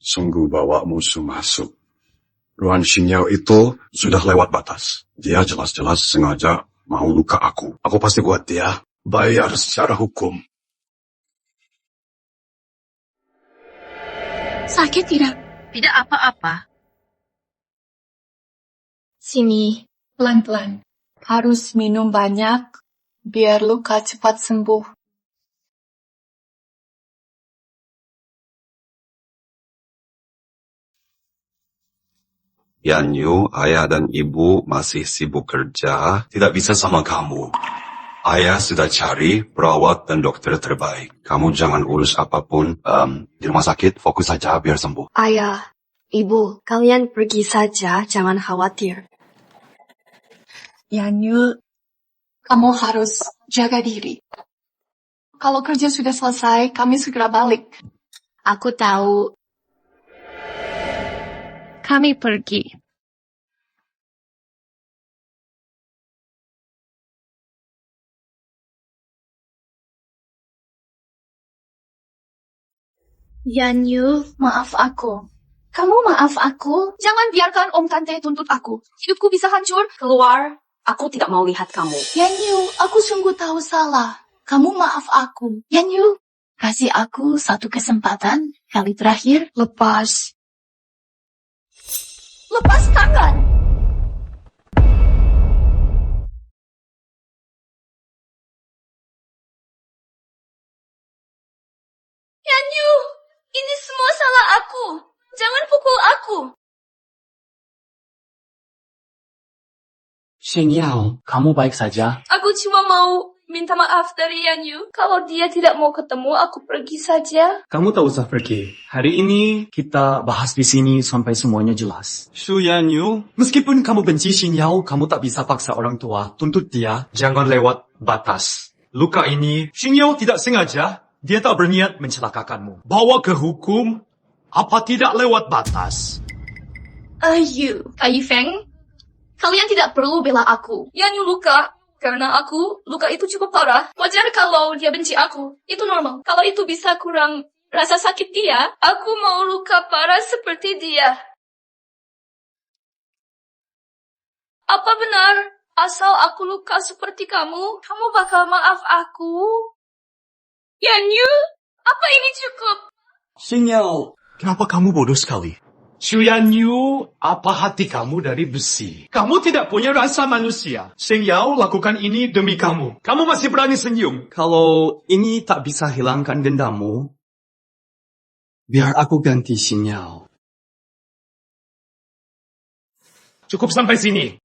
Sungguh bawa musuh masuk. Ruan Xingyao itu sudah lewat batas. Dia jelas-jelas sengaja mau luka aku. Aku pasti buat dia bayar secara hukum. Sakit tidak? Tidak apa-apa. Sini, pelan-pelan. Harus minum banyak, biar luka cepat sembuh. Yanyu, ayah dan ibu masih sibuk kerja, tidak bisa sama kamu. Ayah sudah cari perawat dan dokter terbaik. Kamu jangan urus apapun di rumah sakit, fokus saja biar sembuh. Ayah, ibu, kalian pergi saja, jangan khawatir. Yanyu, kamu harus jaga diri. Kalau kerja sudah selesai, kami segera balik. Aku tahu. Kami pergi. Yanyu, maaf aku. Kamu maaf aku? Jangan biarkan Om Tante tuntut aku. Hidupku bisa hancur. Keluar. Aku tidak mau lihat kamu. Yanyu, aku sungguh tahu salah. Kamu maaf aku. Yanyu, kasih aku satu kesempatan. Kali terakhir, lepas. Lepas tangan. Yanyu, ini semua salah aku. Jangan pukul aku. Xingyao, kamu baik saja? Aku cuma mau minta maaf dari Yan Yu. Kalau dia tidak mau ketemu, aku pergi saja. Kamu tak usah pergi. Hari ini kita bahas di sini sampai semuanya jelas. Shu Yanyu, meskipun kamu benci Xin Yao, kamu tak bisa paksa orang tua tuntut dia jangan lewat batas. Luka ini, Xin Yao tidak sengaja. Dia tak berniat mencelakakanmu. Bawa ke hukum, apa tidak lewat batas? Ayu, Kak Yifeng, kalian tidak perlu bela aku. Yan Yu luka. Karena luka itu cukup parah. Wajar kalau dia benci aku. Itu normal. Kalau itu bisa kurang rasa sakit dia, aku mau luka parah seperti dia. Apa benar? Asal aku luka seperti kamu, kamu bakal maaf aku? Yan Yu, apa ini cukup? Xin Yao, kenapa kamu bodoh sekali? Shu Yanyu, apa hati kamu dari besi? Kamu tidak punya rasa manusia. Xin Yao lakukan ini demi kamu. Kamu masih berani senyum. Kalau ini tak bisa hilangkan dendammu, biar aku ganti Xin Yao. Cukup sampai sini.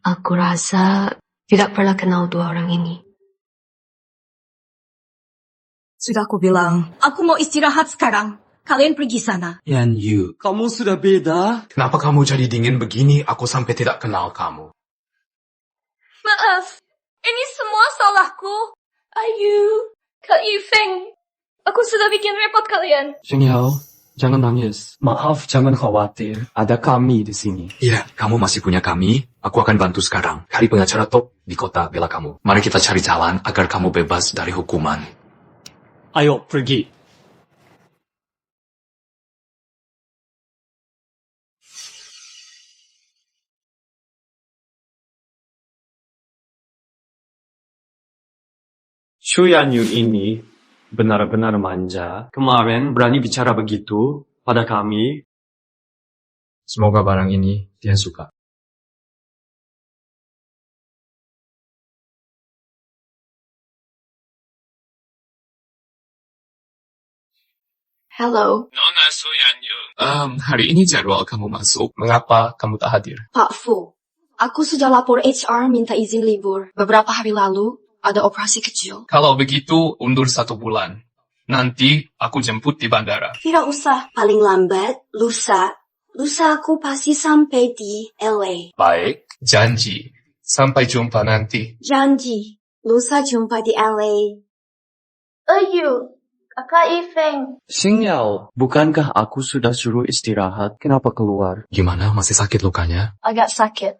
Aku rasa tidak pernah kenal dua orang ini. Sudah aku bilang, aku mau istirahat sekarang. Kalian pergi sana. Yan Yu, kamu sudah beda. Kenapa kamu jadi dingin begini? Aku sampai tidak kenal kamu. Maaf, ini semua salahku. Ayu, Kak Yifeng, aku sudah bikin repot kalian. Xin Yao, jangan nangis. Maaf, jangan khawatir. Ada kami di sini. Iya, kamu masih punya kami. Aku akan bantu sekarang. Cari pengacara top di kota bela kamu. Mari kita cari jalan agar kamu bebas dari hukuman. Ayo, pergi. Shu Yanyu ini benar-benar manja. Kemarin berani bicara begitu pada kami. Semoga barang ini dia suka. Hello. Nona Shu Yanyu. Hari ini jadwal kamu masuk. Mengapa kamu tak hadir? Pak Fu, aku sudah lapor HR minta izin libur. Beberapa hari lalu, ada operasi kecil. Kalau begitu, undur 1 bulan. Nanti aku jemput di bandara. Tidak usah. Paling lambat, lusa. Lusa aku pasti sampai di LA. Baik, janji. Sampai jumpa nanti. Janji. Lusa jumpa di LA. Ayu, Kakak Yifeng. Xin Yao, bukankah aku sudah suruh istirahat? Kenapa keluar? Gimana? Masih sakit lukanya? Agak sakit.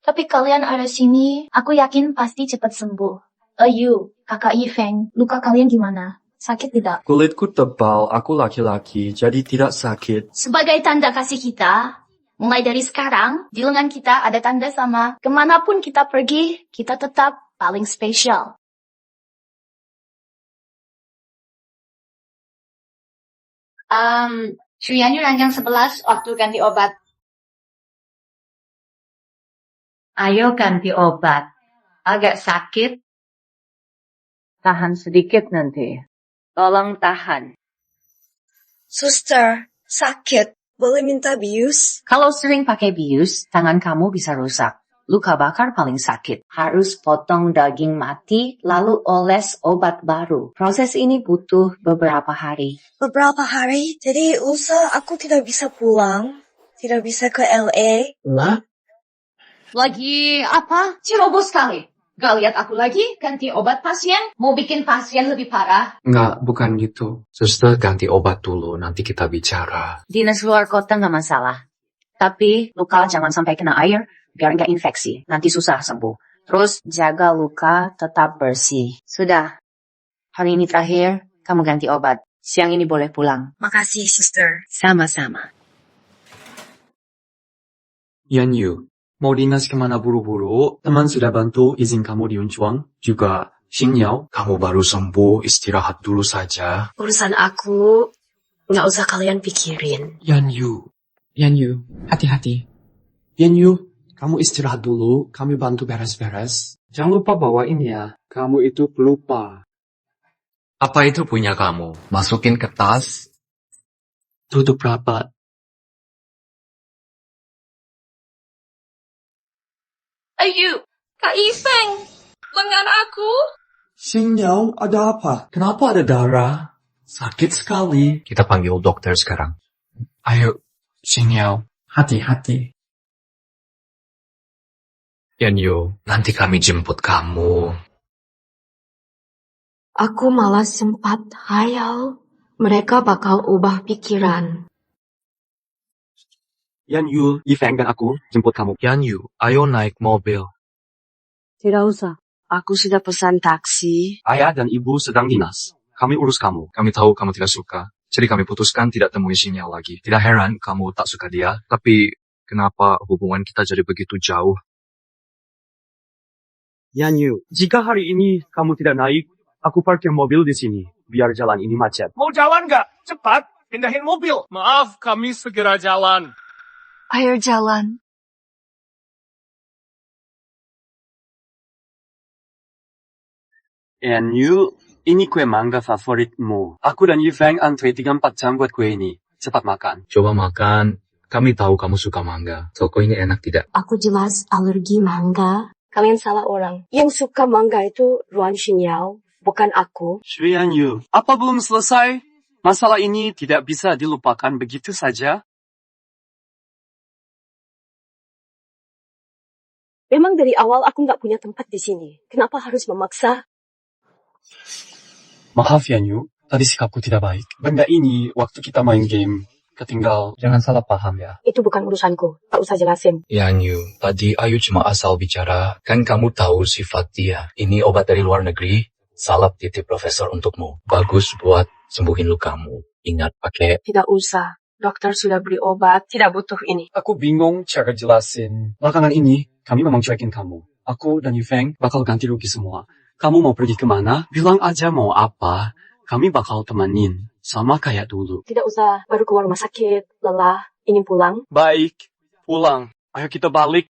Tapi kalian ada sini, aku yakin pasti cepat sembuh. Ayu, Kakak Yifeng, luka kalian gimana? Sakit tidak? Kulitku tebal, aku laki-laki, jadi tidak sakit. Sebagai tanda kasih kita, mulai dari sekarang, di lengan kita ada tanda sama. Kemanapun kita pergi, kita tetap paling spesial. Shu Yanyu ranjang 11 waktu ganti obat. Ayo ganti obat. Agak sakit. Tahan sedikit nanti. Tolong tahan. Suster, sakit. Boleh minta bius? Kalau sering pakai bius, tangan kamu bisa rusak. Luka bakar paling sakit. Harus potong daging mati, lalu oles obat baru. Proses ini butuh beberapa hari. Beberapa hari? Jadi lusa aku tidak bisa pulang? Tidak bisa ke LA? Lah? Lagi apa? Ceroboh sekali. Gak lihat aku lagi, ganti obat pasien, mau bikin pasien lebih parah. Enggak, bukan gitu. Suster, ganti obat dulu, nanti kita bicara. Dinas luar kota gak masalah. Tapi luka jangan sampai kena air, biar gak infeksi. Nanti susah sembuh. Terus jaga luka tetap bersih. Sudah. Hari ini terakhir, kamu ganti obat. Siang ini boleh pulang. Makasih, suster. Sama-sama. Yan Yu, mau dinas kemana buru-buru? Teman sudah bantu izin kamu di Unchuang. Juga Xin Yao. Kamu baru sembuh, istirahat dulu saja. Urusan aku, nggak usah kalian pikirin. Yan Yu, hati-hati. Yan Yu, kamu istirahat dulu, kami bantu beres-beres. Jangan lupa bawain ya, kamu itu pelupa. Apa itu punya kamu? Masukin ke tas. Tutup rapat. Ayu, Kak Yifeng. lengan aku. Xingyao, ada apa? Kenapa ada darah? Sakit sekali. Kita panggil dokter sekarang. Ayo, Xingyao. Hati-hati. Yanyu, nanti kami jemput kamu. Aku malah sempat hayal mereka bakal ubah pikiran. Yanyu, Yifeng dan aku jemput kamu. Yanyu, ayo naik mobil. Tidak usah. Aku sudah pesan taksi. Ayah dan ibu sedang dinas. Kami urus kamu. Kami tahu kamu tidak suka. Jadi kami putuskan tidak temui Xingyao lagi. Tidak heran kamu tak suka dia. Tapi kenapa hubungan kita jadi begitu jauh? Yanyu, jika hari ini kamu tidak naik, aku parkir mobil di sini. Biar jalan ini macet. Mau jalan nggak? Cepat, pindahin mobil. Maaf, kami segera jalan. Ayo jalan. Yanyu, ini kue mangga favoritmu. Aku dan Yifeng antri 3-4 jam buat kue ini. Cepat makan. Coba makan. Kami tahu kamu suka mangga. Toko ini enak tidak? Aku jelas alergi mangga. Kalian salah orang. Yang suka mangga itu Ruan Xingyao, bukan aku. Shui Yanyu, apa belum selesai? Masalah ini tidak bisa dilupakan begitu saja. Memang dari awal aku nggak punya tempat di sini. Kenapa harus memaksa? Maaf Yanyu, tadi sikapku tidak baik. Benda ini waktu kita main game ketinggal. Jangan salah paham ya. Itu bukan urusanku. Tak usah jelasin. Yanyu, tadi Ayu cuma asal bicara. Kan kamu tahu sifat dia. Ini obat dari luar negeri. Salep titip profesor untukmu. Bagus buat sembuhin lukamu. Ingat pakai. Tidak usah. Dokter sudah beri obat. Tidak butuh ini. Aku bingung cara jelasin. Belakangan ini, kami memang cuekin kamu. Aku dan Yifeng bakal ganti rugi semua. Kamu mau pergi kemana? Bilang aja mau apa. Kami bakal temenin. Sama kayak dulu. Tidak usah. Baru keluar rumah sakit. Lelah. Ingin pulang. Baik. Pulang. Ayo kita balik.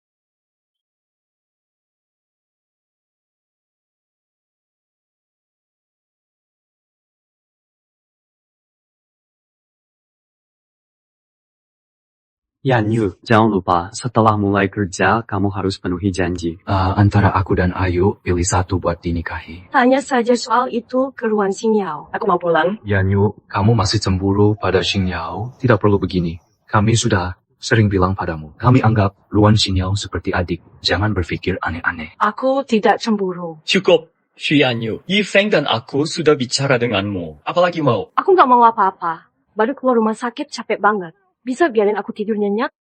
Yanyu, jangan lupa, setelah mulai kerja, kamu harus penuhi janji. Antara aku dan Ayu, pilih satu buat dinikahi. Tanya saja soal itu ke Ruan Xingyao. Aku mau pulang. Yanyu, kamu masih cemburu pada Xingyao? Tidak perlu begini. Kami sudah sering bilang padamu. Kami anggap Ruan Xingyao seperti adik. Jangan berpikir aneh-aneh. Aku tidak cemburu. Cukup, Shu Yanyu. Yifeng dan aku sudah bicara denganmu. Apalagi mau? Aku nggak mau apa-apa. Baru keluar rumah sakit capek banget. Bisa biarin aku tidur nyenyak?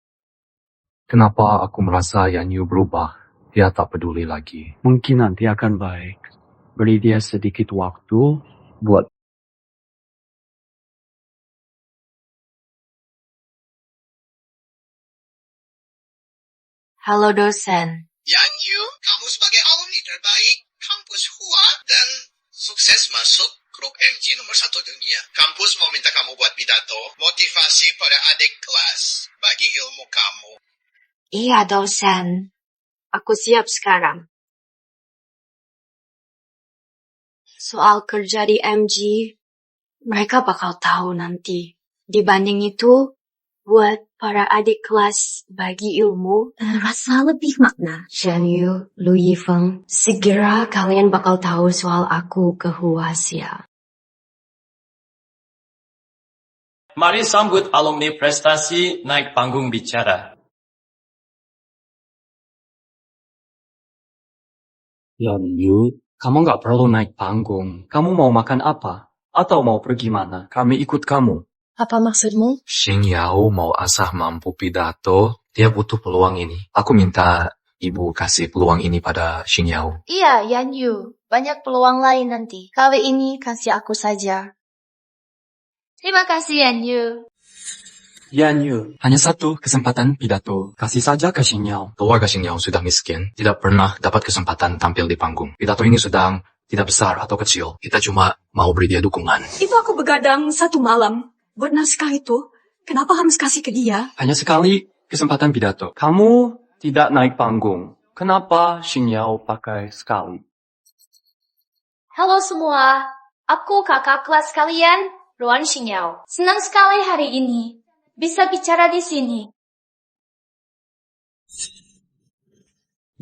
Kenapa aku merasa Yanyu berubah? Dia tak peduli lagi. Mungkin nanti akan baik. Beri dia sedikit waktu buat... Halo dosen. Yanyu, kamu sebagai alumni terbaik kampus Hua dan sukses masuk grup MG nomor 1 dunia. Kampus mau minta kamu buat pidato, motivasi pada adik kelas, bagi ilmu kamu. Iya dosen. Aku siap sekarang. Soal kerja di MG, mereka bakal tahu nanti. Dibanding itu, buat para adik kelas bagi ilmu, rasa lebih makna. Shanyu, Lu Yifeng, segera kalian bakal tahu soal aku ke Huaxia. Mari sambut alumni prestasi naik panggung bicara. Yanyu, kamu nggak perlu naik panggung. Kamu mau makan apa? Atau mau pergi mana? Kami ikut kamu. Apa maksudmu? Xingyao mau asah mampu pidato, dia butuh peluang ini. Aku minta ibu kasih peluang ini pada Xingyao. Iya, Yanyu. Banyak peluang lain nanti. Kali ini kasih aku saja. Terima kasih, Yanyu. Yanyu, hanya satu kesempatan pidato. Kasih saja ke Xingyao. Keluarga Xingyao sudah miskin, tidak pernah dapat kesempatan tampil di panggung. Pidato ini sedang tidak besar atau kecil. Kita cuma mau beri dia dukungan. Itu aku begadang 1 malam. Buat naskah itu, kenapa harus kasih ke dia? Hanya sekali kesempatan pidato. Kamu tidak naik panggung. Kenapa Xingyao pakai sekali? Halo semua. Aku kakak kelas kalian, Ruan Xingyao. Senang sekali hari ini bisa bicara di sini.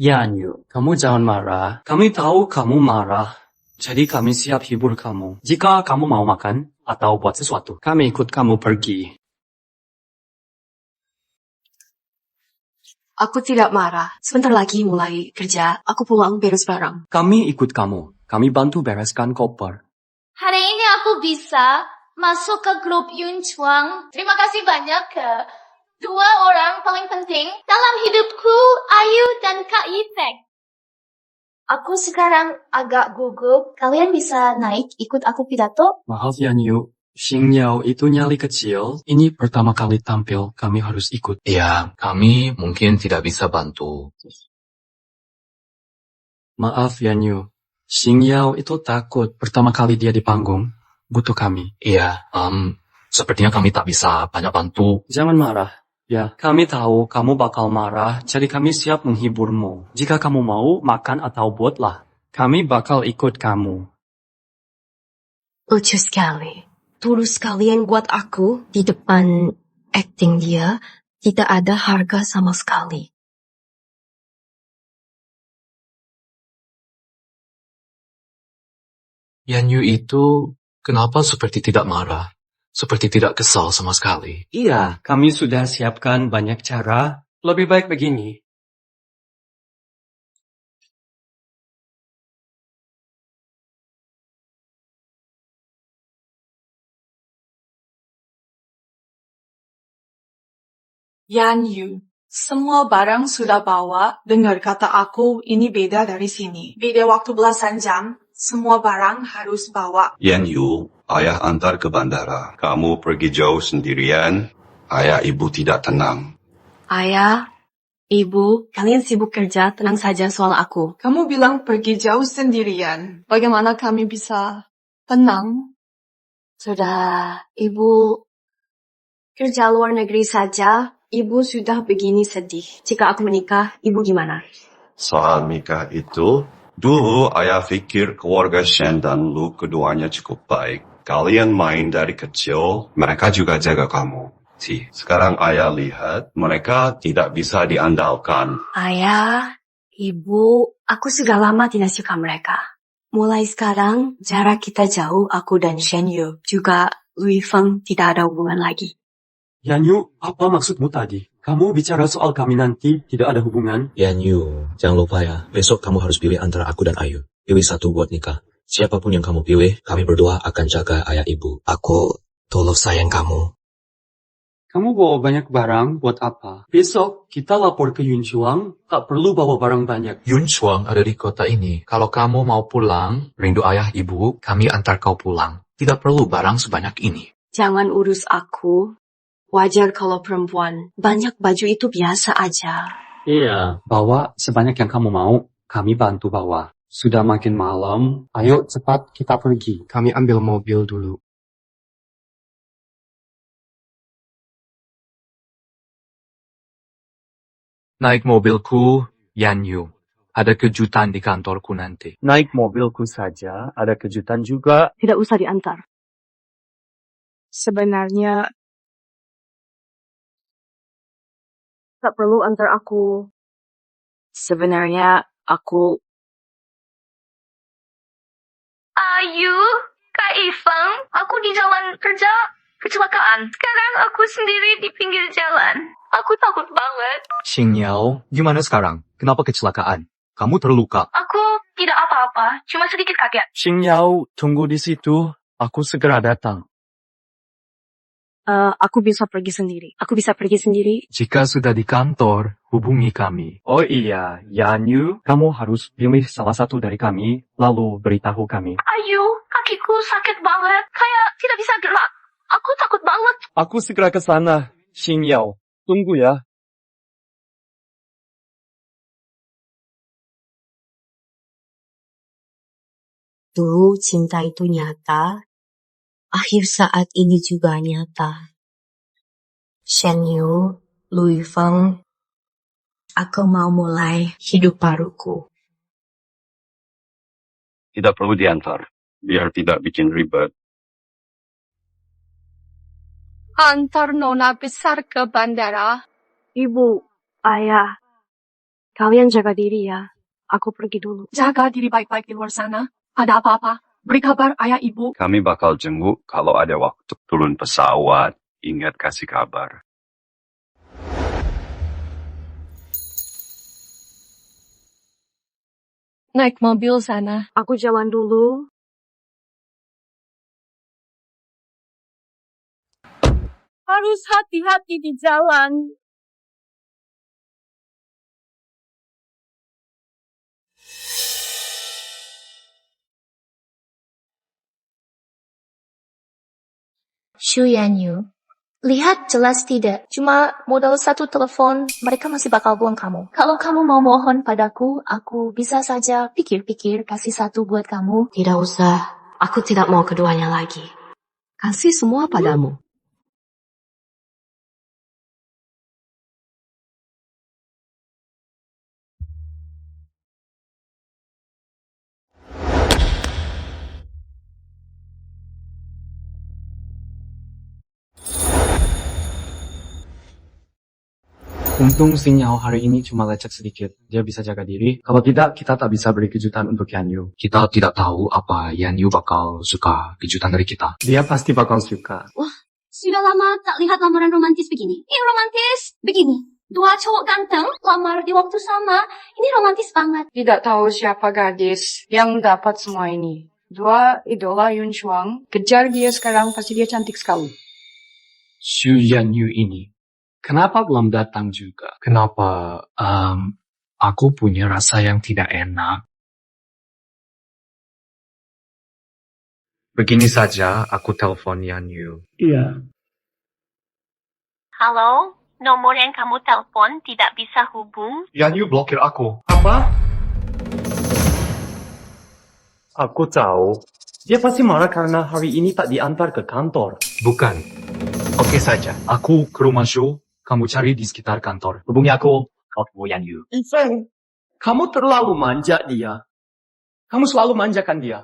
Yan Yu, kamu jangan marah. Kami tahu kamu marah. Jadi kami siap hibur kamu. Jika kamu mau makan atau buat sesuatu, kami ikut kamu pergi. Aku tidak marah. Sebentar lagi mulai kerja. Aku pulang beres barang. Kami ikut kamu. Kami bantu bereskan koper. Hari ini aku bisa masuk ke grup Yun Chuang. Terima kasih banyak ke dua orang paling penting dalam hidupku, Ayu dan Kak Yifeng. Aku sekarang agak gugup. Kalian bisa naik ikut aku pidato? Maaf Yan Yu, Xingyao itu nyali kecil. Ini pertama kali tampil, kami harus ikut. Ya, kami mungkin tidak bisa bantu. Maaf Yan Yu, Xingyao itu takut. Pertama kali dia di panggung, butuh kami. Iya, sepertinya kami tak bisa banyak bantu. Jangan marah. Ya, kami tahu kamu bakal marah, jadi kami siap menghiburmu. Jika kamu mau, makan atau buatlah. Kami bakal ikut kamu. Lucu sekali. Tulus kalian buat aku di depan acting dia tidak ada harga sama sekali. Yan Yu itu kenapa seperti tidak marah? Seperti tidak kesal sama sekali. Iya, kami sudah siapkan banyak cara. Lebih baik begini. Yan Yu, semua barang sudah bawa. Dengar kata aku, ini beda dari sini. Beda waktu belasan jam, semua barang harus bawa. Yan Yu, ayah antar ke bandara. Kamu pergi jauh sendirian. Ayah ibu tidak tenang. Ayah, Ibu, kalian sibuk kerja, tenang saja soal aku. Kamu bilang pergi jauh sendirian. Bagaimana kami bisa tenang? Sudah, Ibu kerja luar negeri saja. Ibu sudah begini sedih. Jika aku menikah, Ibu gimana? Soal nikah itu, dulu ayah pikir keluarga Shen dan Lu keduanya cukup baik. Kalian main dari kecil, mereka juga jaga kamu. Sekarang ayah lihat, mereka tidak bisa diandalkan. Ayah, Ibu, aku sudah lama tidak suka mereka. Mulai sekarang, jarak kita jauh, aku dan Shen Yu. Juga Lui Feng tidak ada hubungan lagi. Yan Yu, apa maksudmu tadi? Kamu bicara soal kami nanti tidak ada hubungan? Yan Yu, jangan lupa ya, besok kamu harus pilih antara aku dan Ayu. Pilih satu buat nikah. Siapapun yang kamu pilih, kami berdua akan jaga ayah ibu. Aku tulus sayang kamu. Kamu bawa banyak barang buat apa? Besok kita lapor ke Yun Chuang, tak perlu bawa barang banyak. Yun Chuang ada di kota ini. Kalau kamu mau pulang, rindu ayah ibu, kami antar kau pulang. Tidak perlu barang sebanyak ini. Jangan urus aku. Wajar kalau perempuan. Banyak baju itu biasa aja. Iya, bawa sebanyak yang kamu mau, kami bantu bawa. Sudah makin malam, ayo cepat kita pergi. Kami ambil mobil dulu. Naik mobilku, Yan Yu. Ada kejutan di kantorku nanti. Naik mobilku saja, ada kejutan juga. Tidak usah diantar. Sebenarnya, tak perlu antar aku. Sebenarnya, aku... Ayu, Kak Ifeng, aku di jalan kerja kecelakaan. Sekarang aku sendiri di pinggir jalan. Aku takut banget. Xingyao, gimana sekarang? Kenapa kecelakaan? Kamu terluka. Aku tidak apa-apa, cuma sedikit kaget. Xingyao, tunggu di situ. Aku segera datang. Aku bisa pergi sendiri. Aku bisa pergi sendiri. Jika sudah di kantor, hubungi kami. Oh iya, Yan Yu, kamu harus pilih salah satu dari kami, lalu beritahu kami. Ayu, kakiku sakit banget. Kayak tidak bisa gerak. Aku takut banget. Aku segera ke sana. Xingyao, tunggu ya. Dulu cinta itu nyata, akhir saat ini juga nyata. Shen Yu, Lui Feng, aku mau mulai hidup baruku. Tidak perlu diantar, biar tidak bikin ribet. Antar Nona besar ke bandara. Ibu, Ayah, Kalian jaga diri ya. Aku pergi dulu. Jaga diri baik-baik di luar sana. Ada apa-apa, beri kabar ayah ibu. Kami bakal jenguk kalau ada waktu turun pesawat. Ingat kasih kabar. Naik mobil sana. Aku jalan dulu. Harus hati-hati di jalan. Xu Yanyu, lihat jelas tidak. Cuma modal satu telepon, mereka masih bakal buang kamu. Kalau kamu mau mohon padaku, aku bisa saja pikir-pikir kasih satu buat kamu. Tidak usah. Aku tidak mau keduanya lagi. Kasih semua padamu. Untung sinyal hari ini cuma lecet sedikit. Dia bisa jaga diri. Kalau tidak, kita tak bisa beri kejutan untuk Yanyu. Kita tidak tahu apa Yanyu bakal suka kejutan dari kita. Dia pasti bakal suka. Wah, sudah lama tak lihat lamaran romantis begini. Ini romantis. Begini, dua cowok ganteng lamar di waktu sama. Ini romantis banget. Tidak tahu siapa gadis yang dapat semua ini. Dua idola Yun Chuang. Kejar dia sekarang, pasti dia cantik sekali. Xu Yanyu ini. Kenapa belum datang juga? Kenapa? Aku punya rasa yang tidak enak. Begini saja, aku telepon Yanyu. Iya. Halo, nomor yang kamu telepon tidak bisa hubung. Yanyu blokir aku. Apa? Aku tahu. Dia pasti marah karena hari ini tak diantar ke kantor. Bukan. Oke saja. Aku ke rumah Xu. Kamu cari di sekitar kantor. Hubungi aku. Kau hubungi Yanyu. Ifeng, kamu terlalu manja dia. Kamu selalu manjakan dia.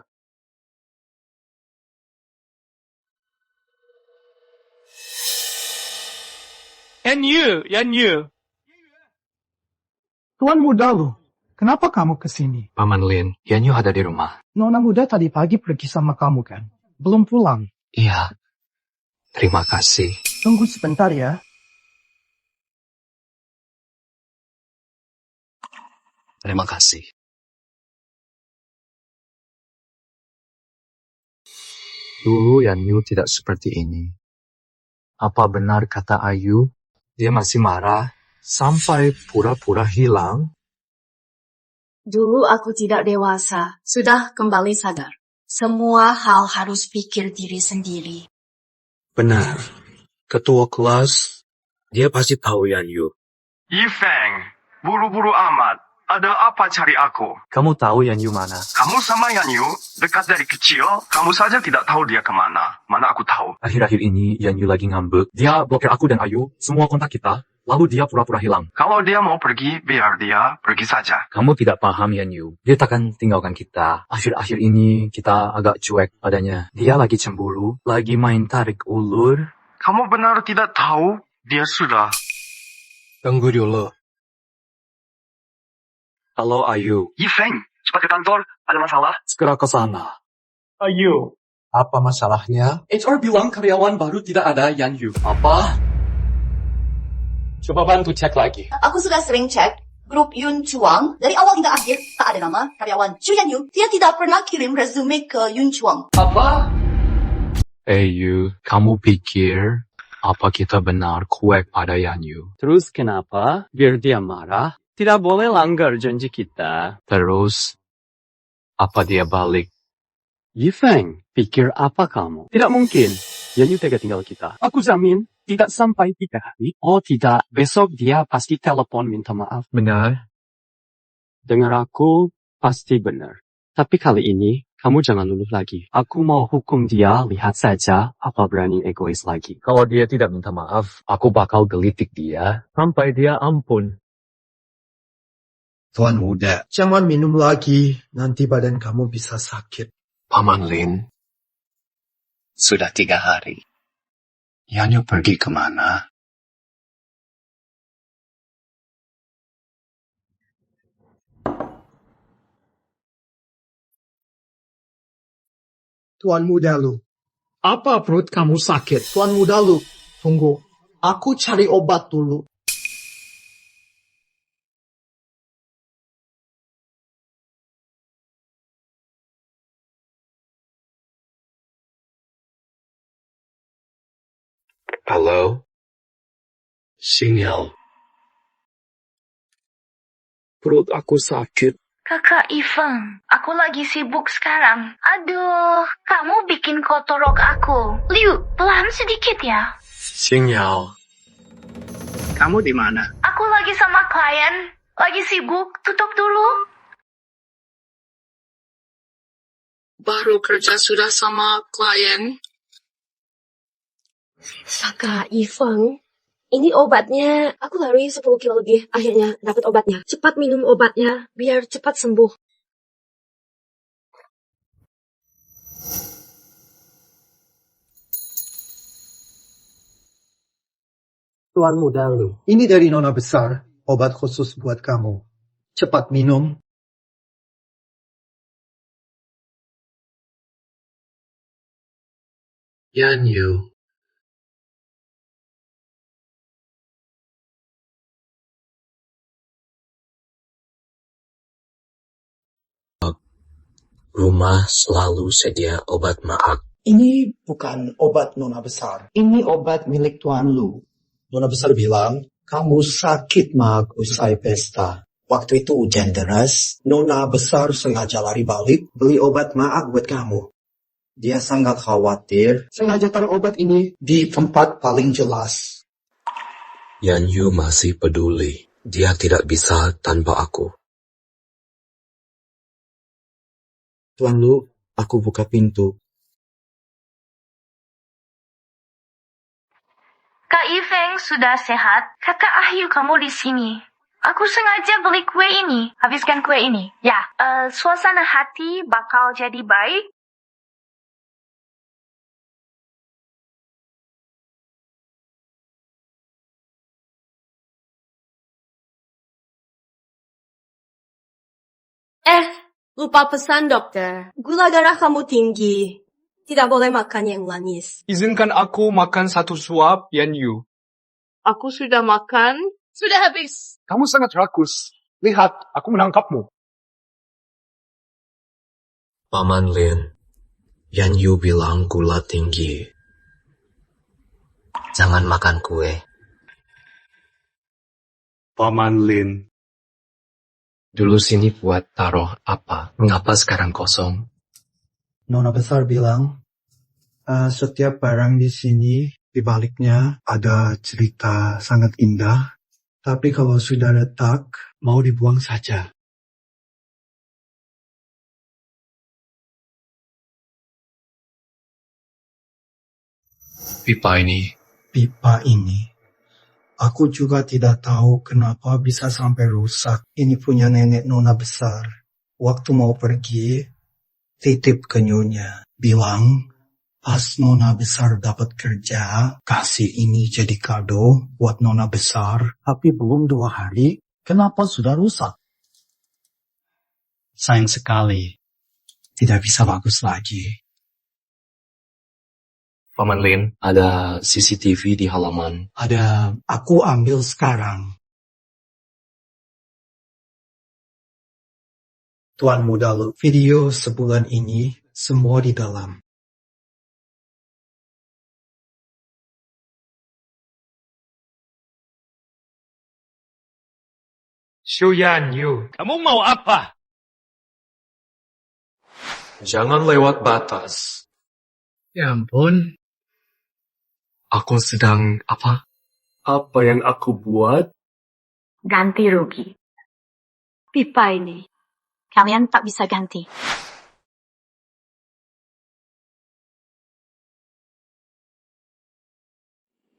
Yanyu. Tuan muda lu, kenapa kamu kesini? Paman Lin, Yanyu ada di rumah. Nona muda tadi pagi pergi sama kamu kan? Belum pulang. Iya. Terima kasih. Tunggu sebentar ya. Terima kasih. Dulu Yanyu tidak seperti ini. Apa benar kata Ayu? Dia masih marah sampai pura-pura hilang. Dulu aku tidak dewasa. Sudah kembali sadar. Semua hal harus pikir diri sendiri. Benar. Ketua kelas, dia pasti tahu Yanyu. Yifeng, buru-buru amat. Ada apa cari aku? Kamu tahu Yanyu mana? Kamu sama Yanyu dekat dari kecil, kamu saja tidak tahu dia kemana. Mana aku tahu. Akhir-akhir ini Yanyu lagi ngambek. Dia blokir aku dan Ayu, semua kontak kita, lalu dia pura-pura hilang. Kalau dia mau pergi, biar dia pergi saja. Kamu tidak paham Yanyu. Dia takkan tinggalkan kita. Akhir-akhir ini kita agak cuek padanya. Dia lagi cemburu, lagi main tarik ulur. Kamu benar tidak tahu? Dia sudah. Tunggu dulu. Halo Ayu. Yifeng, cepat ke kantor. Ada masalah? Segera ke sana. Ayu. Apa masalahnya? HR bilang karyawan baru tidak ada Yanyu. Apa? Coba bantu cek lagi. Aku sudah sering cek grup Yun Chuang. Dari awal hingga akhir, tak ada nama karyawan Xu Yanyu. Dia tidak pernah kirim resume ke Yun Chuang. Apa? Ayu, kamu pikir apa kita benar cuek pada Yanyu? Terus kenapa? Biar dia marah? Tidak boleh langgar janji kita. Terus, apa dia balik? Yifeng, pikir apa kamu? Tidak mungkin. Yanyu tega tinggal kita. Aku jamin, tidak sampai 3 hari. Oh tidak, besok dia pasti telepon minta maaf. Benar? Dengar aku, pasti benar. Tapi kali ini, kamu jangan luluh lagi. Aku mau hukum dia, lihat saja apa berani egois lagi. Kalau dia tidak minta maaf, aku bakal gelitik dia sampai dia ampun. Tuan muda, jangan minum lagi. Nanti badan kamu bisa sakit. Paman Lin, sudah 3 hari. Yanyu pergi kemana? Tuan Muda Lu. Apa perut kamu sakit? Tuan Muda Lu, tunggu. Aku cari obat dulu. Halo? Sinyal. Perut aku sakit. Kakak Ifeng, aku lagi sibuk sekarang. Aduh, kamu bikin kotor rok aku. Liu, pelan sedikit ya. Sinyal. Kamu di mana? Aku lagi sama klien. Lagi sibuk, tutup dulu. Baru kerja sudah sama klien? Saka Ifeng, ini obatnya. Aku lari 10 kilo lebih. Akhirnya dapat obatnya. Cepat minum obatnya, biar cepat sembuh. Tuan Muda Lu. Ini dari Nona Besar. Obat khusus buat kamu. Cepat minum. Yan Yu. Rumah selalu sedia obat maak. Ini bukan obat Nona Besar. Ini obat milik Tuan Lu. Nona Besar bilang, kamu sakit maak usai pesta. Waktu itu hujan deras, Nona Besar sengaja lari balik beli obat maak buat kamu. Dia sangat khawatir, sengaja taruh obat ini di tempat paling jelas. Yan Yu masih peduli. Dia tidak bisa tanpa aku. Tuan Lu, aku buka pintu. Kak Ifeng sudah sehat. Kakak Ahyu kamu di sini. Aku sengaja beli kue ini. Habiskan kue ini. Ya, suasana hati bakal jadi baik. Lupa pesan dokter. Gula darah kamu tinggi. Tidak boleh makan yang manis. Izinkan aku makan satu suap, Yan Yu. Aku sudah makan. Sudah habis. Kamu sangat rakus. Lihat, aku menangkapmu. Paman Lin, Yan Yu bilang gula tinggi. Jangan makan kue. Paman Lin. Dulu sini buat taruh apa? Mengapa sekarang kosong? Nona Besar bilang, setiap barang di sini, di baliknya ada cerita sangat indah. Tapi kalau sudah retak, mau dibuang saja. Pipa ini. Pipa ini. Aku juga tidak tahu kenapa bisa sampai rusak. Ini punya nenek Nona Besar. Waktu mau pergi, titip ke Nyonya. Bilang, pas Nona Besar dapat kerja, kasih ini jadi kado buat Nona Besar. Tapi belum 2 hari, kenapa sudah rusak? Sayang sekali. Tidak bisa bagus lagi. Paman Lin, ada CCTV di halaman. Ada, aku ambil sekarang. Tuan Muda Lu, video sebulan ini semua di dalam. Xu Yan Yu, kamu mau apa? Jangan lewat batas. Ya ampun. Aku sedang apa? Apa yang aku buat? Ganti rugi. Pipa ini. Kalian tak bisa ganti.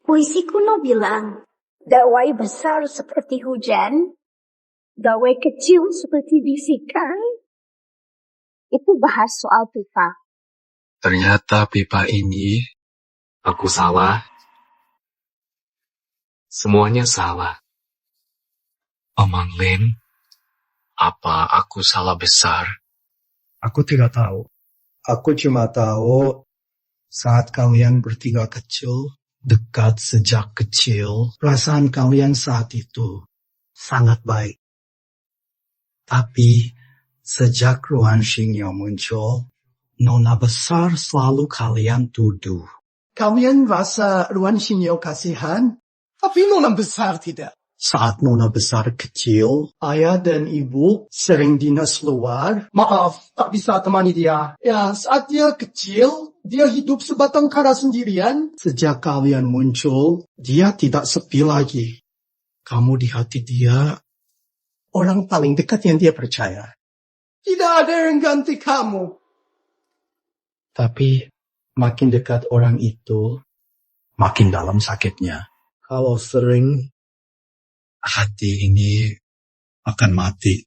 Puisi kuno bilang, dawai besar seperti hujan, dawai kecil seperti bisikan. Itu bahas soal pipa. Ternyata pipa ini, aku salah. Semuanya salah. Paman Lin, apa aku salah besar? Aku tidak tahu. Aku cuma tahu saat kalian bertiga kecil, dekat sejak kecil, perasaan kalian saat itu sangat baik. Tapi sejak Ruan Xingyao muncul, nona besar selalu kalian tuduh. Kalian rasa Ruan Xingyao kasihan? Tapi nona besar tidak. Saat nona besar kecil, ayah dan ibu sering dinas luar. Maaf, tak bisa temani dia. Ya, saat dia kecil, dia hidup sebatang kara sendirian. Sejak kalian muncul, dia tidak sepi lagi. Kamu di hati dia, orang paling dekat yang dia percaya. Tidak ada yang ganti kamu. Tapi, makin dekat orang itu, makin dalam sakitnya. Kalau sering, hati ini akan mati.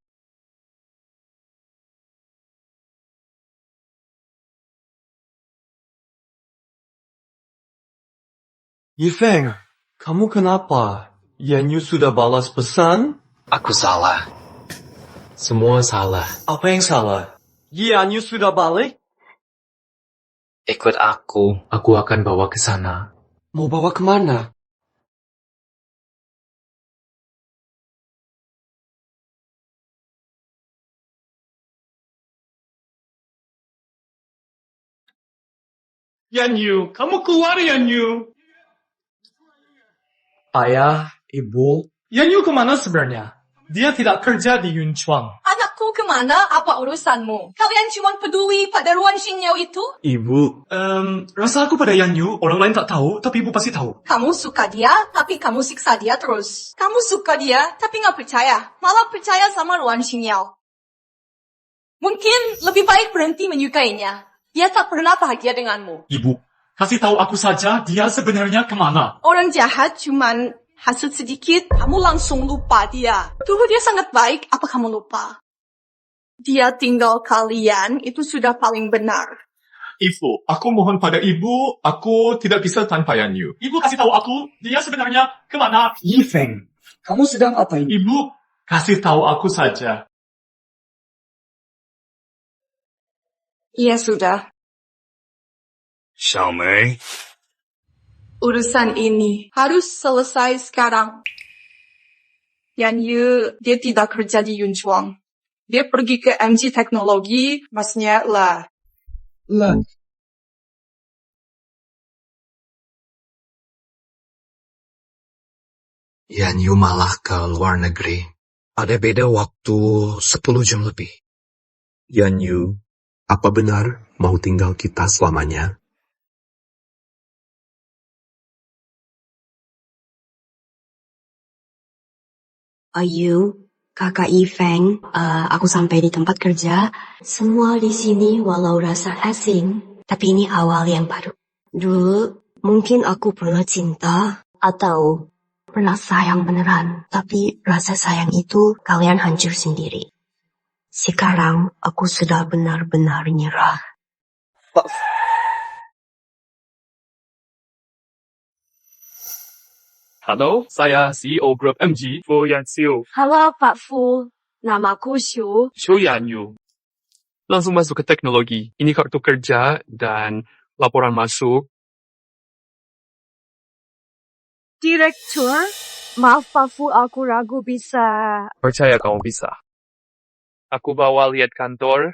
Yifeng, kamu kenapa? Yanyu sudah balas pesan? Aku salah. Semua salah. Apa yang salah? Yanyu sudah balik? Ikut aku. Aku akan bawa ke sana. Mau bawa kemana? Yanyu, kamu keluar Yanyu. Ayah, ibu. Yanyu kemana sebenarnya? Dia tidak kerja di Yunchuang. Anakku kemana? Apa urusanmu? Kalian cuma peduli pada Ruan Xingyao itu? Ibu, rasa aku pada Yanyu, orang lain tak tahu, tapi ibu pasti tahu. Kamu suka dia, tapi kamu siksa dia terus. Kamu suka dia, tapi nggak percaya. Malah percaya sama Ruan Xingyao. Mungkin lebih baik berhenti menyukainya. Dia tak pernah bahagia denganmu. Ibu, kasih tahu aku saja dia sebenarnya kemana. Orang jahat cuman hasut sedikit, kamu langsung lupa dia. Dulu dia sangat baik, apa kamu lupa? Dia tinggal kalian, itu sudah paling benar. Ibu, aku mohon pada ibu, aku tidak bisa tanpa Yanyu. Ibu kasih tahu aku, dia sebenarnya kemana. Yifeng, kamu sedang apa ini? Ibu, kasih tahu aku saja. Iya sudah. Xiaomei, Urusan ini harus selesai sekarang. Yanyu, dia tidak kerja di Yunchuang. Dia pergi ke MG Teknologi, masnya lah. Yanyu malah ke luar negeri. Ada beda waktu 10 jam lebih. Yanyu, apa benar mau tinggal kita selamanya? Ayu, kakak Yifeng, aku sampai di tempat kerja. Semua di sini walau rasa asing, tapi ini awal yang baru. Dulu, mungkin aku pernah cinta atau pernah sayang beneran, tapi rasa sayang itu kalian hancur sendiri. Sekarang, aku sudah benar-benar nyerah. Halo, saya CEO Group MG, Fu Yanxiu. Halo Pak Fu, namaku Xu. Xu Yanyu. Langsung masuk ke teknologi. Ini kartu kerja dan laporan masuk. Direktur, maaf Pak Fu, aku ragu bisa. Percaya kamu bisa. Aku bawa lihat kantor.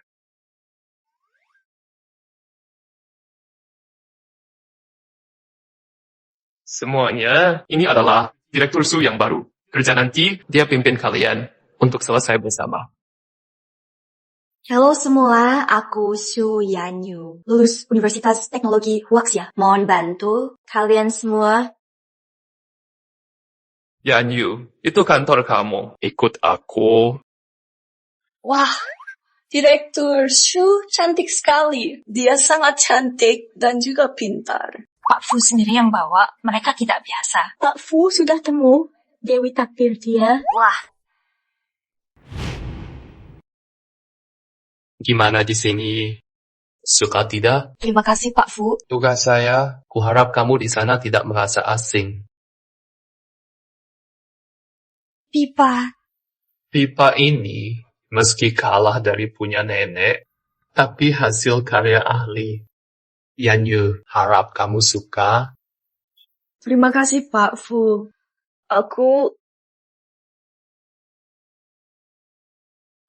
Semuanya, ini adalah Direktur Su yang baru. Kerja nanti, dia pimpin kalian untuk selesai bersama. Halo semua, aku Xu Yanyu, lulus Universitas Teknologi Huaxia. Mohon bantu kalian semua. Yanyu, itu kantor kamu. Ikut aku. Wah, Direktur Xu cantik sekali. Dia sangat cantik dan juga pintar. Pak Fu sendiri yang bawa, mereka tidak biasa. Pak Fu sudah temu Dewi takdir dia. Wah, Gimana di sini? Suka tidak? terima kasih Pak Fu. Tugas saya, kuharap kamu di sana tidak merasa asing. Pipa. Pipa ini, meski kalah dari punya nenek, Tapi hasil karya ahli. Yanyu, harap kamu suka. Terima kasih Pak Fu.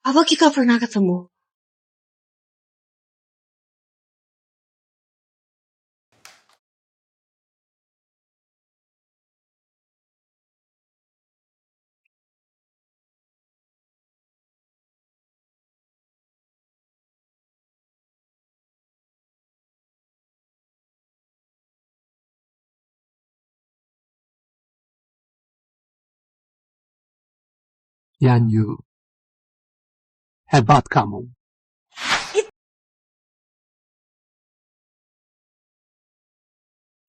Apa kita pernah ketemu? Yanyu, hebat kamu.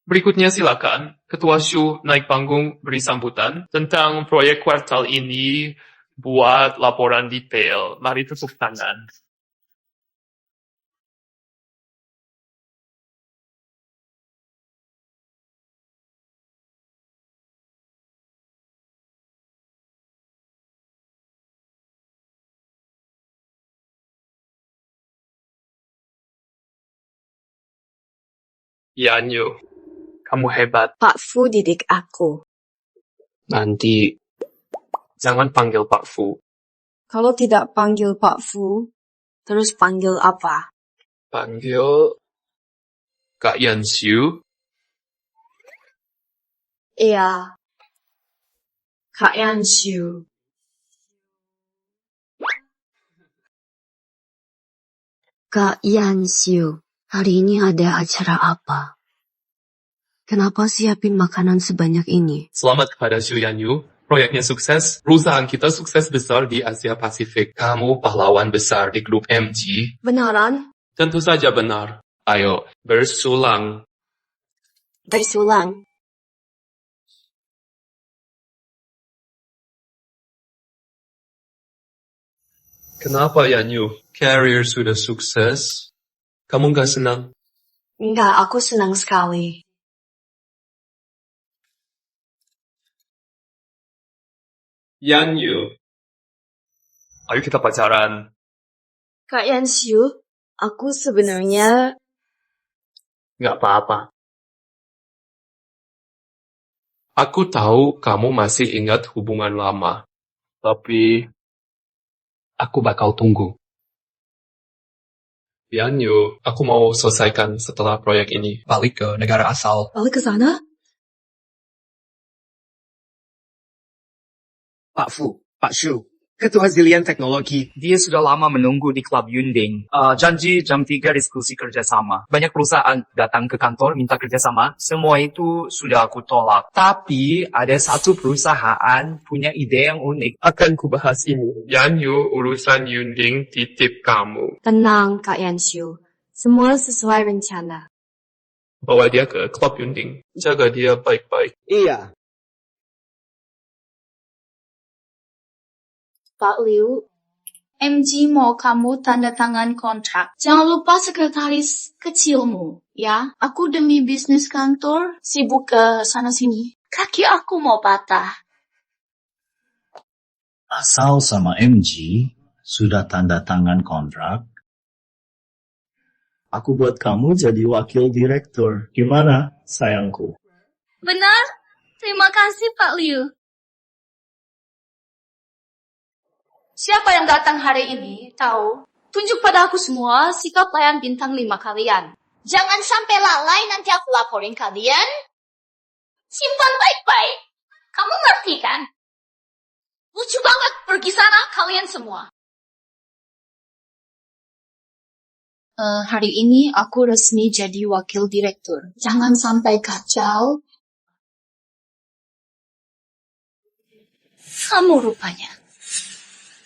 Berikutnya silakan, Ketua Shu naik panggung beri sambutan tentang proyek kuartal ini, buat laporan detail. Mari tepuk tangan. Yanyu, kamu hebat. Pak Fu didik aku. Nanti, jangan panggil Pak Fu. Kalau tidak panggil Pak Fu, terus panggil apa? Panggil Kak Yanxiu. Iya. Kak Yanxiu. Kak Yanxiu, hari ini ada acara apa? Kenapa siapin makanan sebanyak ini? Selamat kepada Xu Yanyu. Proyeknya sukses. Perusahaan kita sukses besar di Asia Pasifik. Kamu pahlawan besar di grup MG. Beneran? Tentu saja benar. Ayo, bersulang. Bersulang. Kenapa Yanyu? Career sudah sukses. Kamu gak senang? Enggak, aku senang sekali. Yanyu. Ayo kita pacaran. Kak Yanxiu, aku sebenarnya... Gak apa-apa. Aku tahu kamu masih ingat hubungan lama. Tapi, aku bakal tunggu. Yanyu, aku mau selesaikan setelah proyek ini. Balik ke negara asal. Balik ke sana? Pak Fu, Pak Shu, Ketua Zillion Teknologi, dia sudah lama menunggu di Klub Yunding. Janji jam 3 diskusi kerjasama. Banyak perusahaan datang ke kantor minta kerjasama. Semua itu sudah aku tolak. Tapi ada satu perusahaan punya ide yang unik. Akan kubahas ini. Yanyu, urusan Yunding titip kamu. Tenang, Kak Yanxiu. Semua sesuai rencana. Bawa dia ke Klub Yunding. Jaga dia baik-baik. Iya. Pak Liu, MG mau kamu tanda tangan kontrak. Jangan lupa sekretaris kecilmu, ya. Aku demi bisnis kantor sibuk ke sana-sini. Kaki aku mau patah. Asal sama MG sudah tanda tangan kontrak, aku buat kamu jadi wakil direktur. Gimana, sayangku? Benar? Terima kasih, Pak Liu. Siapa yang datang hari ini, tahu? Tunjuk pada aku semua sikap pelayan bintang 5 kalian. Jangan sampai lalai, nanti aku laporin kalian. Simpan baik-baik. Kamu ngerti kan? Lucu banget, pergi sana kalian semua. Hari ini aku resmi jadi wakil direktur. Jangan sampai kacau. Kamu rupanya.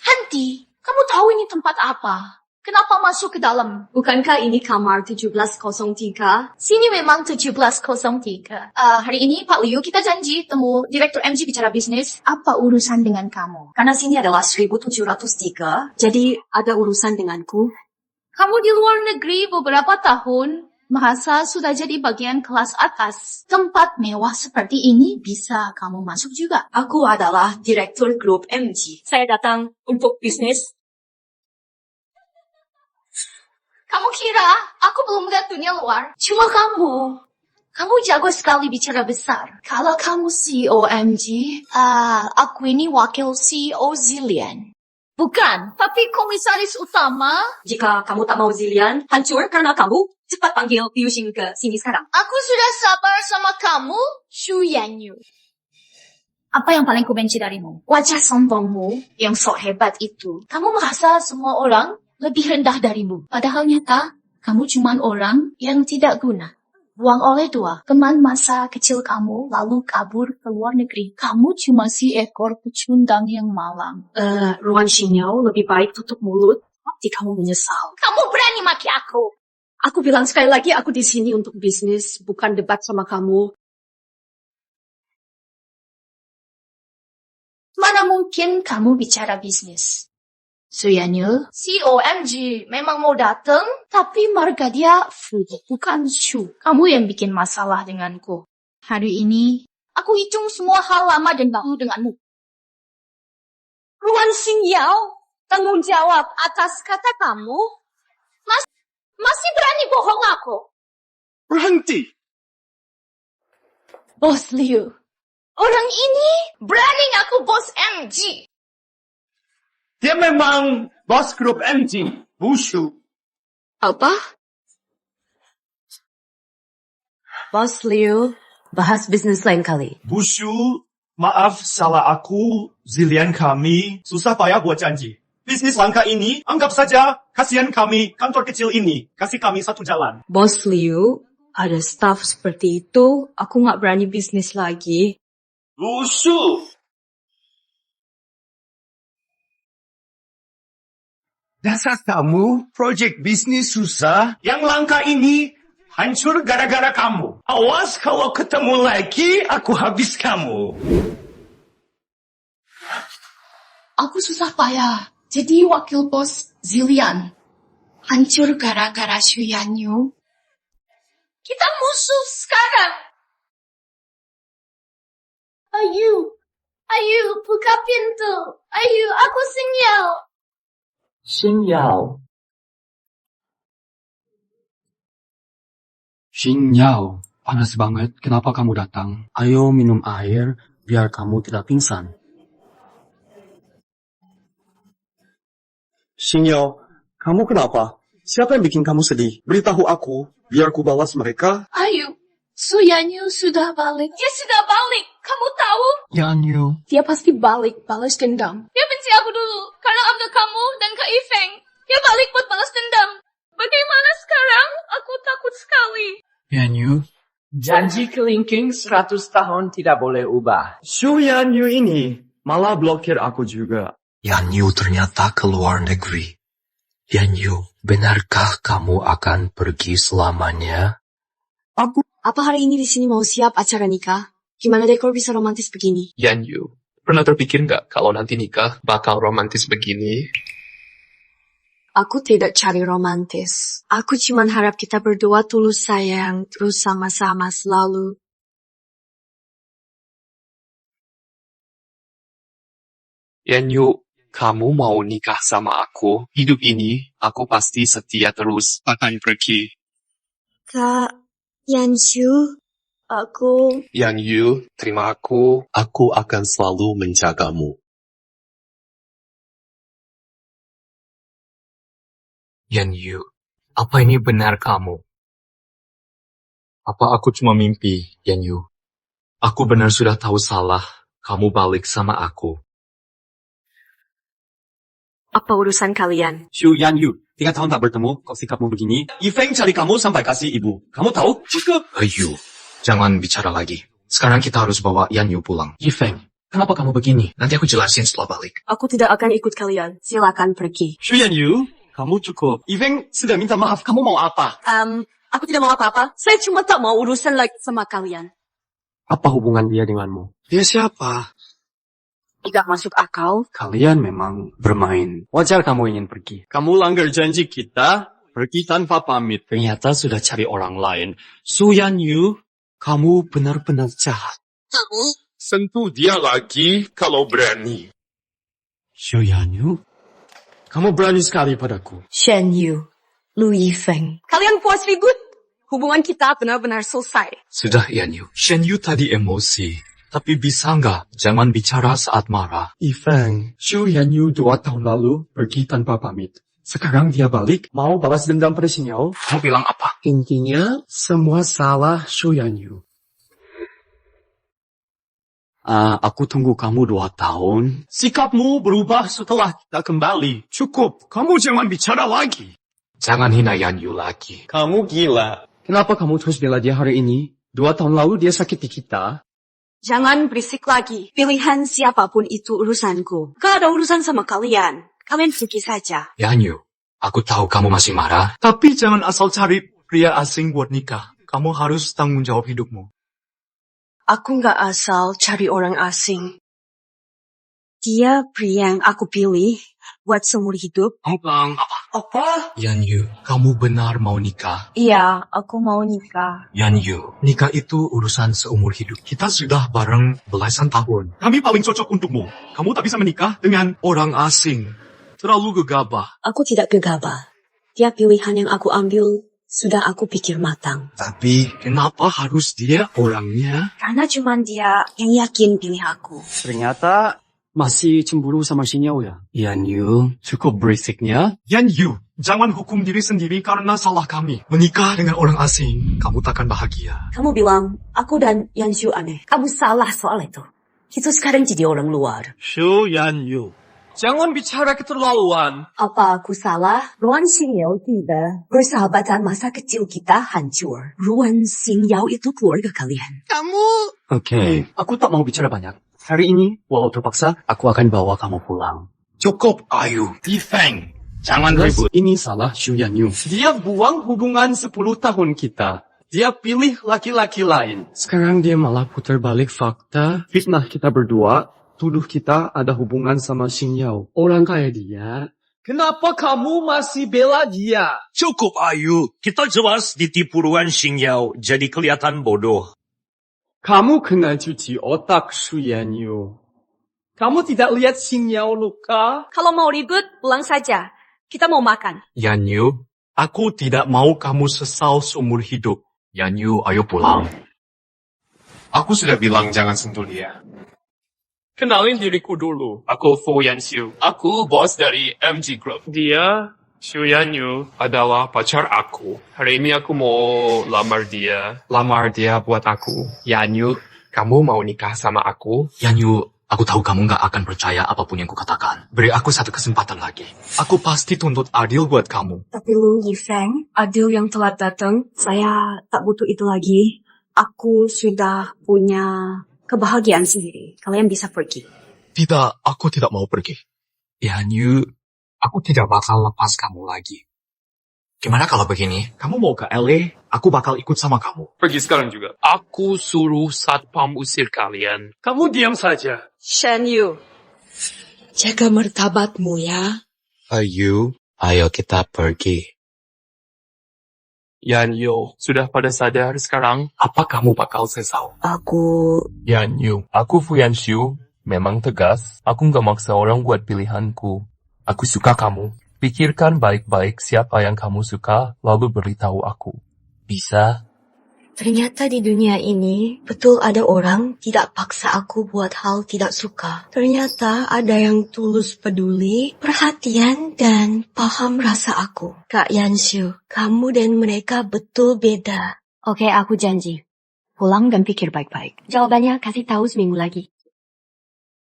Henti, kamu tahu ini tempat apa? Kenapa masuk ke dalam? Bukankah ini kamar 1703? Sini memang 1703. Hari ini Pak Liu kita janji temu Direktur MG bicara bisnis. Apa urusan dengan kamu? Karena sini adalah 1703, jadi ada urusan denganku. Kamu di luar negeri beberapa tahun, merasa sudah jadi bagian kelas atas. Tempat mewah seperti ini bisa kamu masuk juga. Aku adalah Direktur Grup MG. Saya datang untuk bisnis. Kamu kira aku belum lihat dunia luar? Cuma kamu. Kamu jago sekali bicara besar. Kalau kamu CEO MG, aku ini wakil CEO Zillion. Bukan, tapi komisaris utama. Jika kamu tak mau Zillion hancur karena kamu, cepat panggil Liu Xing ke sini sekarang. Aku sudah sabar sama kamu, Xu Yanyu. Apa yang paling kubenci darimu? Wajah sombongmu yang sok hebat itu. Kamu merasa semua orang lebih rendah darimu. Padahal nyata, kamu cuma orang yang tidak guna. Buang oleh dua teman masa kecil kamu, lalu kabur ke luar negeri. Kamu cuma si ekor pecundang yang malang. Ruan Xingyao lebih baik tutup mulut, nanti kamu menyesal. Kamu berani maki aku. Aku bilang sekali lagi, aku di sini untuk bisnis, bukan debat sama kamu. Mana mungkin kamu bicara bisnis? Xu Yanyu, COMG memang mau datang, tapi marga dia Fu, bukan Xu. Kamu yang bikin masalah denganku. Hari ini, aku hitung semua hal lama dan baru denganmu. Ruan Xingyao, tanggung jawab atas kata kamu? Masih berani bohong aku? Berhenti! Bos Liu, orang ini berani ngaku bos MG. Dia memang bos grup MG, Bushu. Apa? Bos Liu, bahas bisnis lain kali. Bushu, maaf salah aku, Zillion kami, susah payah buat janji. Bisnis langka ini, anggap saja kasihan kami, kantor kecil ini, kasih kami satu jalan. Bos Liu, ada staff seperti itu, aku nggak berani bisnis lagi. Bushu! Dasar kamu, proyek bisnis susah, yang langka ini hancur gara-gara kamu. Awas kalau ketemu lagi, aku habis kamu. Aku susah payah jadi wakil bos Zillion. Hancur gara-gara Xu Yanyu. Kita musuh sekarang. Ayu, buka pintu. Ayu, aku sinyal. Xingyao, panas banget. Kenapa kamu datang? Ayo minum air, biar kamu tidak pingsan. Xingyao, kamu kenapa? Siapa yang bikin kamu sedih? Beritahu aku, biar ku balas mereka. Ayu, Xu Yanyu sudah balik. Dia sudah balik. Kamu tahu? Yanyu. Dia pasti balik, balas dendam. Dia benci aku dulu, karena ambil kamu dan Kak Ifeng. Dia balik buat balas dendam. Bagaimana sekarang? Aku takut sekali. Yanyu. Janji kelingking 100 tahun tidak boleh ubah. Xu Yanyu ini malah blokir aku juga. Yanyu ternyata ke luar negeri. Yanyu, benarkah kamu akan pergi selamanya? Apa hari ini di sini mau siap acara nikah? Gimana dekor bisa romantis begini? Yanyu, pernah terpikir nggak kalau nanti nikah bakal romantis begini? Aku tidak cari romantis. Aku cuma harap kita berdua tulus sayang, terus sama-sama selalu. Yanyu, kamu mau nikah sama aku? Hidup ini, aku pasti setia terus akan pergi. Kak Yanyu, aku... Yanyu, terima aku. Aku akan selalu menjagamu. Yanyu, apa ini benar kamu? Apa aku cuma mimpi, Yanyu? Aku benar sudah tahu salah. Kamu balik sama aku. Apa urusan kalian? Xu Yanyu, 3 tahun tak bertemu, kok sikapmu begini? Ifeng cari kamu sampai kasih ibu. Kamu tahu? Cukup. Ayu, jangan bicara lagi. Sekarang kita harus bawa Yanyu pulang. Ifeng, kenapa kamu begini? Nanti aku jelasin setelah balik. Aku tidak akan ikut kalian. Silakan pergi. Xu Yanyu, kamu cukup. Ifeng sudah minta maaf, kamu mau apa? Aku tidak mau apa-apa. Saya cuma tak mau urusan lagi sama kalian. Apa hubungan dia denganmu? Dia siapa? Tidak masuk akal. Kalian memang bermain. Wajar kamu ingin pergi. Kamu langgar janji kita, pergi tanpa pamit. Ternyata sudah cari orang lain. Xu Yanyu, kamu benar-benar jahat. Kamu? Sentuh dia lagi kalau berani. Xu Yanyu, kamu berani sekali padaku. Shen Yu, Lu Yifeng. Kalian puas ribut? Hubungan kita benar-benar selesai. Sudah, Yan Yu. Shen Yu tadi emosi. Tapi bisa nggak jangan bicara saat marah? Yifeng, Xu Yanyu 2 tahun lalu pergi tanpa pamit. Sekarang dia balik, mau balas dendam pada Xinyao. Mau bilang apa? Intinya, semua salah Xu Yanyu. Aku tunggu kamu 2 tahun. Sikapmu berubah setelah kita kembali. Cukup, kamu jangan bicara lagi. Jangan hina Yan Yu lagi. Kamu gila. Kenapa kamu terus bela dia hari ini? 2 tahun lalu dia sakiti kita. Jangan berisik lagi. Pilihan siapapun itu urusanku. Gak ada urusan sama kalian. Kalian pergi saja. Yan Yu, aku tahu kamu masih marah. Tapi jangan asal cari pria asing buat nikah. Kamu harus tanggung jawab hidupmu. Aku gak asal cari orang asing. Dia pria yang aku pilih buat seumur hidup. Bang, Apa? Yan Yu, kamu benar mau nikah? Iya, aku mau nikah. Yan Yu, nikah itu urusan seumur hidup. Kita sudah bareng belasan tahun. Kami paling cocok untukmu. Kamu tak bisa menikah dengan orang asing. Terlalu gegabah. Aku tidak gegabah. Dia pilihan yang aku ambil sudah aku pikir matang. Tapi kenapa harus dia orangnya? Karena cuma dia yang yakin pilih aku. Ternyata masih cemburu sama Xinyao ya? Yan Yu, Cukup berisiknya. Yan Yu, jangan hukum diri sendiri karena salah kami. menikah dengan orang asing, kamu takkan bahagia. Kamu bilang aku dan Yanshu aneh. Kamu salah soal itu. Itu sekarang jadi orang luar. Xu Yanyu. Jangan bicara keterlaluan. Apa aku salah? Ruan Xingyao tidak. Persahabatan masa kecil kita hancur. Ruan Xingyao itu keluarga kalian. Oke, aku tak mau bicara banyak. Hari ini, walau terpaksa, aku akan bawa kamu pulang. Cukup, Ayu. Yifeng. Jangan ribut. Ini salah Xu Yanyu. Dia buang hubungan 10 tahun kita. Dia pilih laki-laki lain. Sekarang dia malah putar balik fakta. Fitnah kita berdua. Tuduh kita ada hubungan sama Xinyao. Orang kayak dia. Kenapa kamu masih bela dia? Cukup, Ayu. Kita jelas ditipu Ruan Xingyao, jadi kelihatan bodoh. Kamu kena cuci otak, Xu Yanyu. Kamu tidak lihat Xinyao luka? Kalau mau ribut, pulang saja. Kita mau makan. Yan Yu, aku tidak mau kamu sesal seumur hidup. Yan Yu, ayo pulang. Aku sudah bilang jangan sentuh dia. Kenalin diriku dulu. Aku Fu Yanxiu. Aku bos dari MG Group. Dia, Xu Yanyu, adalah pacar aku. Hari ini aku mau lamar dia. Lamar dia buat aku. Yanyu, kamu mau nikah sama aku? Yan Yu, aku tahu kamu nggak akan percaya apapun yang kukatakan. Beri aku satu kesempatan lagi. Aku pasti tuntut adil buat kamu. Tapi Lu Yifeng, adil yang telat datang, saya tak butuh itu lagi. Aku sudah punya kebahagiaan sendiri. Kalian bisa pergi. Tidak, aku tidak mau pergi. Yan Yu, aku tidak bakal lepas kamu lagi. Gimana kalau begini? Kamu mau ke LA, aku bakal ikut sama kamu. Pergi sekarang juga. Aku suruh satpam usir kalian. Kamu diam saja. Shen Yu. Jaga martabatmu ya. Ayo kita pergi. Yan Yu, sudah pada sadar sekarang? Apa kamu bakal sesal? Aku... Yan Yu, aku Fu Yanxiu. Memang tegas, aku nggak maksa orang buat pilihanku. Aku suka kamu. Pikirkan baik-baik siapa yang kamu suka, lalu beritahu aku. Bisa? Ternyata di dunia ini, betul ada orang tidak paksa aku buat hal tidak suka. Ternyata ada yang tulus peduli, perhatian, dan paham rasa aku. Kak Yanshu, kamu dan mereka betul beda. Oke, aku janji. Pulang dan pikir baik-baik. Jawabannya kasih tahu seminggu lagi.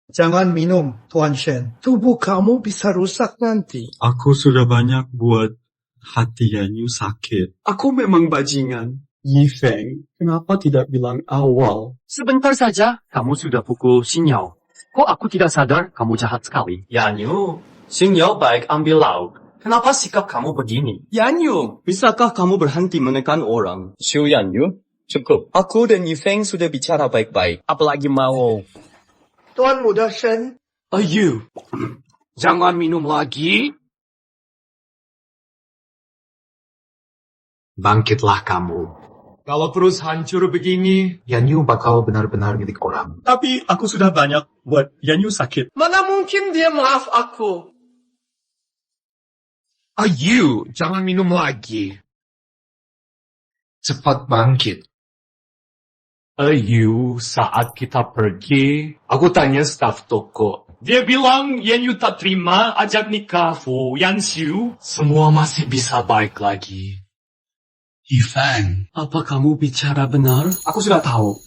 Jangan minum, Tuan Shen. Tubuh kamu bisa rusak nanti. Aku sudah banyak buat hati Yanyu sakit. Aku memang bajingan. Yifeng, kenapa tidak bilang awal? Sebentar saja, kamu sudah pukul Xinyao. Kok aku tidak sadar kamu jahat sekali? Yanyu, Xinyao baik ambil lauk. Kenapa sikap kamu begini? Yanyu, Bisakah kamu berhenti menekan orang? Xu Yanyu, cukup. Aku dan Yifeng sudah bicara baik-baik. Apalagi mau. Tuan Muda Shen, Ayu, jangan minum lagi. Bangkitlah kamu. kalau terus hancur begini, Yanyu bakal benar-benar milik orang. Tapi aku sudah banyak buat Yanyu sakit. mana mungkin dia maaf aku? Ayu, jangan minum lagi. Cepat bangkit. Ayu, saat kita pergi, aku tanya staf toko. Dia bilang Yanyu tak terima ajak nikah Fu Yanxiu. Semua masih bisa baik lagi. Yifeng, apa kamu bicara benar? Aku sudah tahu.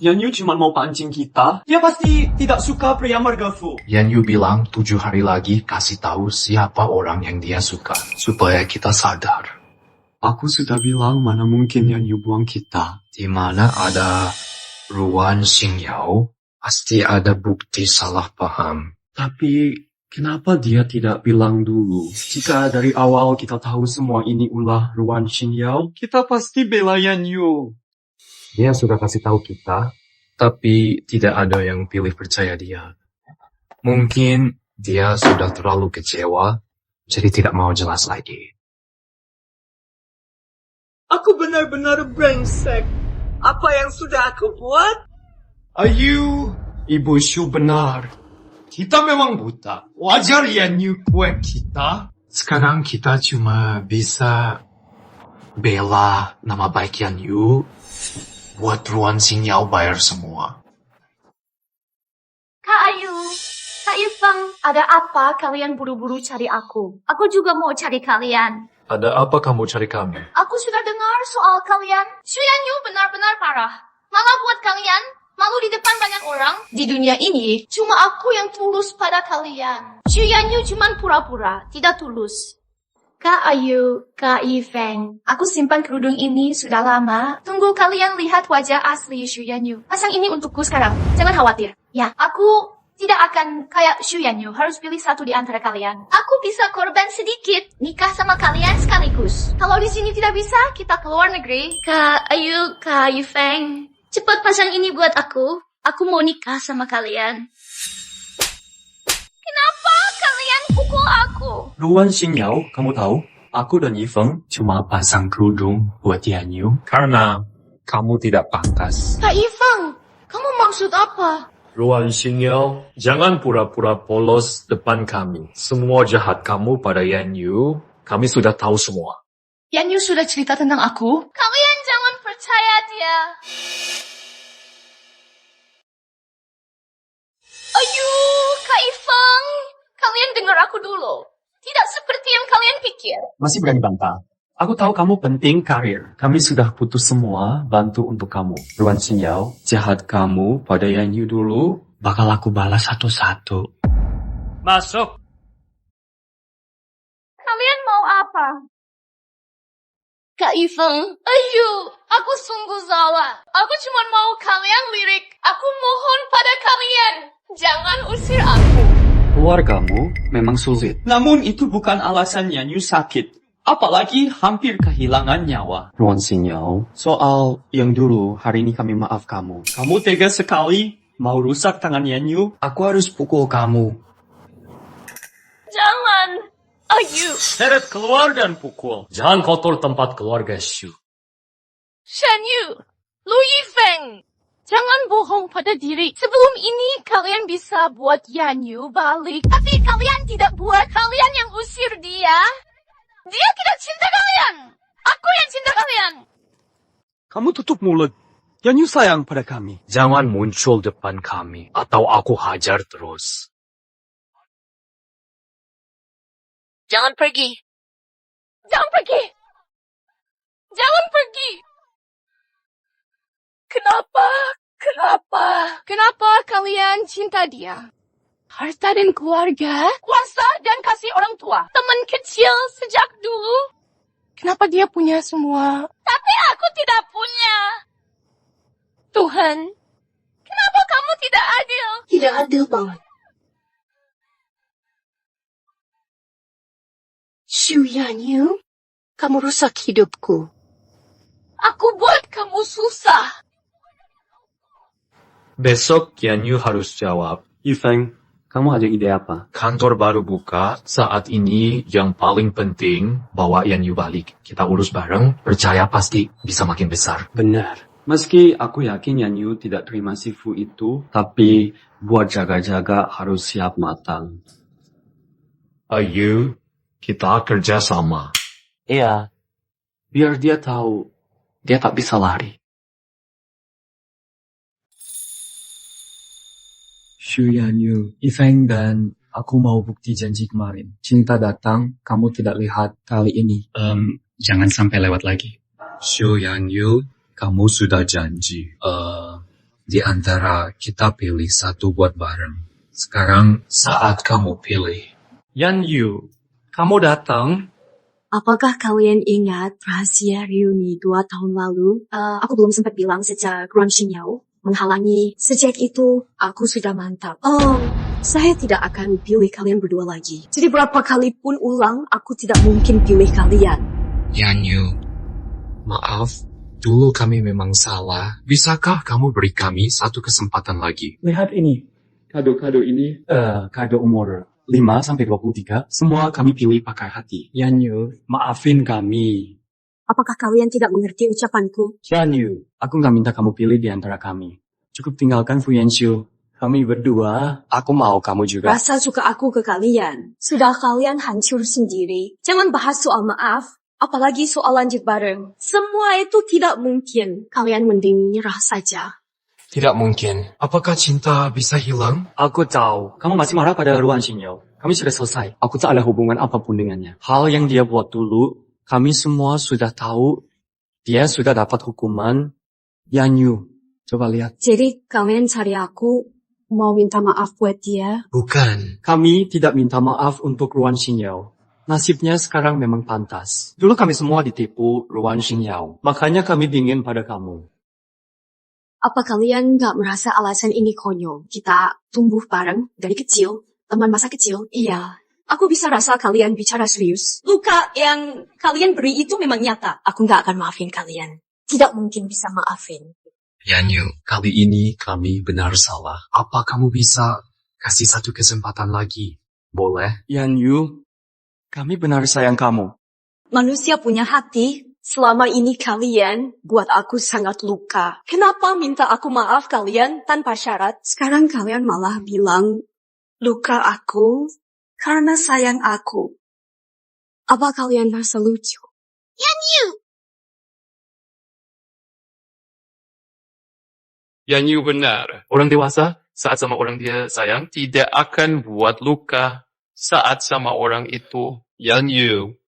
Yanyu cuma mau pancing kita. Dia pasti tidak suka pria marga Fu. Yanyu bilang 7 hari lagi kasih tahu siapa orang yang dia suka. Supaya kita sadar. Aku sudah bilang mana mungkin Yanyu buang kita. Di mana ada Ruan Xingyao, pasti ada bukti salah paham. Tapi kenapa dia tidak bilang dulu? Jika dari awal kita tahu semua ini ulah Ruan Xingyao, kita pasti bela Yanyu. Dia sudah kasih tahu kita, tapi tidak ada yang pilih percaya dia. Mungkin dia sudah terlalu kecewa, jadi tidak mau jelas lagi. Aku benar-benar brengsek. Apa yang sudah aku buat? Ayu, Ibu Shu benar. Kita memang buta. Wajar Yanyu kuat kita. Sekarang kita cuma bisa bela nama baik Yanyu, buat Ruan Xingyao bayar semua. Kak Ayu, Kak Yifeng, ada apa kalian buru-buru cari aku? Aku juga mau cari kalian. Ada apa kamu cari kami? Aku sudah dengar soal kalian. Xu Yanyu benar-benar parah. Malah buat kalian malu di depan banyak orang. Di dunia ini, cuma aku yang tulus pada kalian. Xu Yanyu cuma pura-pura, tidak tulus. Kak Ayu, Kak Yifeng, aku simpan kerudung ini sudah lama. Tunggu kalian lihat wajah asli Xu Yanyu. Pasang ini untukku sekarang. Jangan khawatir. Ya, aku tidak akan kayak Xu Yanyu. Harus pilih satu di antara kalian. Aku bisa korban sedikit. Nikah sama kalian sekaligus. Kalau di sini tidak bisa, kita ke luar negeri. Kak Ayu, Kak Yifeng, cepat pasang ini buat aku. Aku mau nikah sama kalian. Kenapa kalian pukul aku? Ruan Xingyao, kamu tahu? Aku dan Yifeng cuma pasang kerudung buat Yanyu. Karena kamu tidak pantas. Kak Yifeng, kamu maksud apa? Ruan Xingyao, jangan pura-pura polos depan kami. Semua jahat kamu pada Yanyu, kami sudah tahu semua. Yanyu sudah cerita tentang aku. Kalian jangan percaya dia. Ayu, Kak Yifeng, kalian dengar aku dulu. Tidak seperti yang kalian pikir. Masih berani bantah? Aku tahu kamu penting karir. Kami sudah putus semua bantu untuk kamu. Ruan Xingyao, jahat kamu pada Yanyu dulu, bakal aku balas satu-satu. Masuk. Kalian mau apa? Kak Yifeng, Ayu, aku sungguh salah. Aku cuma mau kalian lirik. Aku mohon pada kalian. Jangan usir aku. Keluargamu memang sulit. Namun itu bukan alasan Yanyu sakit. Apalagi hampir kehilangan nyawa. Ruan Xingyao, soal yang dulu, hari ini kami maaf kamu. Kamu tega sekali mau rusak tangan Yanyu. Aku harus pukul kamu. Jangan, Ayu. Seret keluar dan pukul. Jangan kotor tempat keluarga Shu. Shen Yu, Lu Yifeng, jangan bohong pada diri. Sebelum ini kalian bisa buat Yanyu balik. Tapi kalian tidak buat. Kalian yang usir dia. Dia tidak cinta kalian. Aku yang cinta kalian. Kamu tutup mulut. Yanyu sayang pada kami. Jangan muncul depan kami, atau aku hajar terus. Jangan pergi. Jangan pergi. Jangan pergi. Kenapa kalian cinta dia? Harta dan keluarga, kuasa dan kasih orang tua, teman kecil sejak dulu. Kenapa dia punya semua? Tapi aku tidak punya. Tuhan, kenapa kamu tidak adil? Tidak adil banget. Xu Yanyu, kamu rusak hidupku. Aku buat kamu susah. Besok Yanyu harus jawab. Yifeng, kamu ada ide apa? Kantor baru buka, saat ini yang paling penting bawa Yanyu balik. Kita urus bareng, percaya pasti bisa makin besar. Benar. Meski aku yakin Yanyu tidak terima sifu itu, tapi buat jaga-jaga harus siap matang. Ayu, kita kerja sama. Iya, biar dia tahu dia tak bisa lari. Xu Yanyu, Ifeng dan aku mau bukti janji kemarin. Cinta datang, kamu tidak lihat kali ini. Jangan sampai lewat lagi. Xu Yanyu, kamu sudah janji. Di antara kita pilih satu buat bareng. Sekarang saat kamu pilih. Yanyu, kamu datang? Apakah kalian ingat rahasia reuni 2 tahun lalu? Aku belum sempat bilang sejak Ruan Xingyao menghalangi. Sejak itu, aku sudah mantap. Saya tidak akan pilih kalian berdua lagi. Jadi berapa kali pun ulang, aku tidak mungkin pilih kalian. Yanyu, maaf. Dulu kami memang salah. Bisakah kamu beri kami satu kesempatan lagi? Lihat ini. Kado-kado ini, kado umur 5-23. Semua kami pilih pakai hati. Yanyu, maafin kami. Apakah kalian tidak mengerti ucapanku? Yanyu, aku nggak minta kamu pilih di antara kami. Cukup tinggalkan Fu Yanxiu. Kami berdua, aku mau kamu juga. Rasa suka aku ke kalian. Sudah kalian hancur sendiri. Jangan bahas soal maaf. Apalagi soal lanjut bareng. Semua itu tidak mungkin. Kalian mending nyerah saja. Tidak mungkin. Apakah cinta bisa hilang? Aku tahu, kamu masih marah pada Ruan Xingyao. Kami sudah selesai. Aku tak ada hubungan apapun dengannya. Hal yang dia buat dulu, kami semua sudah tahu. Dia sudah dapat hukuman. Yanyu, coba lihat. Jadi kalian cari aku, mau minta maaf buat dia? Bukan. Kami tidak minta maaf untuk Ruan Xingyao. Nasibnya sekarang memang pantas. Dulu kami semua ditipu Ruan Xingyao. Makanya kami dingin pada kamu. Apa kalian gak merasa alasan ini konyol? Kita tumbuh bareng dari kecil, teman masa kecil. Iya, aku bisa rasa kalian bicara serius. Luka yang kalian beri itu memang nyata. Aku gak akan maafin kalian. Tidak mungkin bisa maafin. Yanyu, kali ini kami benar salah. Apa kamu bisa kasih satu kesempatan lagi? Boleh? Yanyu, kami benar sayang kamu. Manusia punya hati. Selama ini kalian buat aku sangat luka. Kenapa minta aku maaf kalian tanpa syarat? Sekarang kalian malah bilang luka aku karena sayang aku. Apa kalian merasa lucu? Yanyu! Yanyu benar. Orang dewasa saat sama orang dia sayang tidak akan buat luka saat sama orang itu. Yanyu.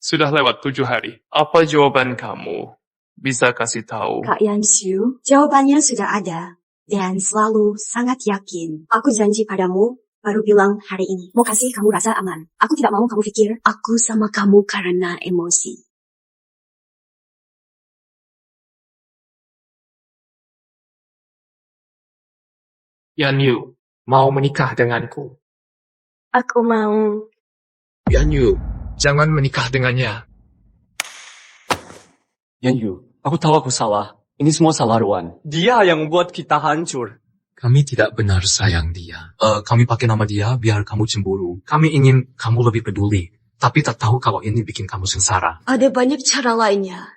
Sudah lewat 7 hari. Apa jawaban kamu? Bisa kasih tahu. Kak Yanxiu, jawabannya sudah ada. Dan selalu sangat yakin. Aku janji padamu, baru bilang hari ini. Mau kasih kamu rasa aman. Aku tidak mau kamu pikir, aku sama kamu karena emosi. Yanyu, mau menikah denganku? Aku mau. Yanyu, jangan menikah dengannya. Yanyu, aku tahu aku salah. Ini semua salah Ruan. Dia yang membuat kita hancur. Kami tidak benar sayang dia. Kami pakai nama dia biar kamu cemburu. Kami ingin kamu lebih peduli. Tapi tak tahu kalau ini bikin kamu sengsara. Ada banyak cara lainnya.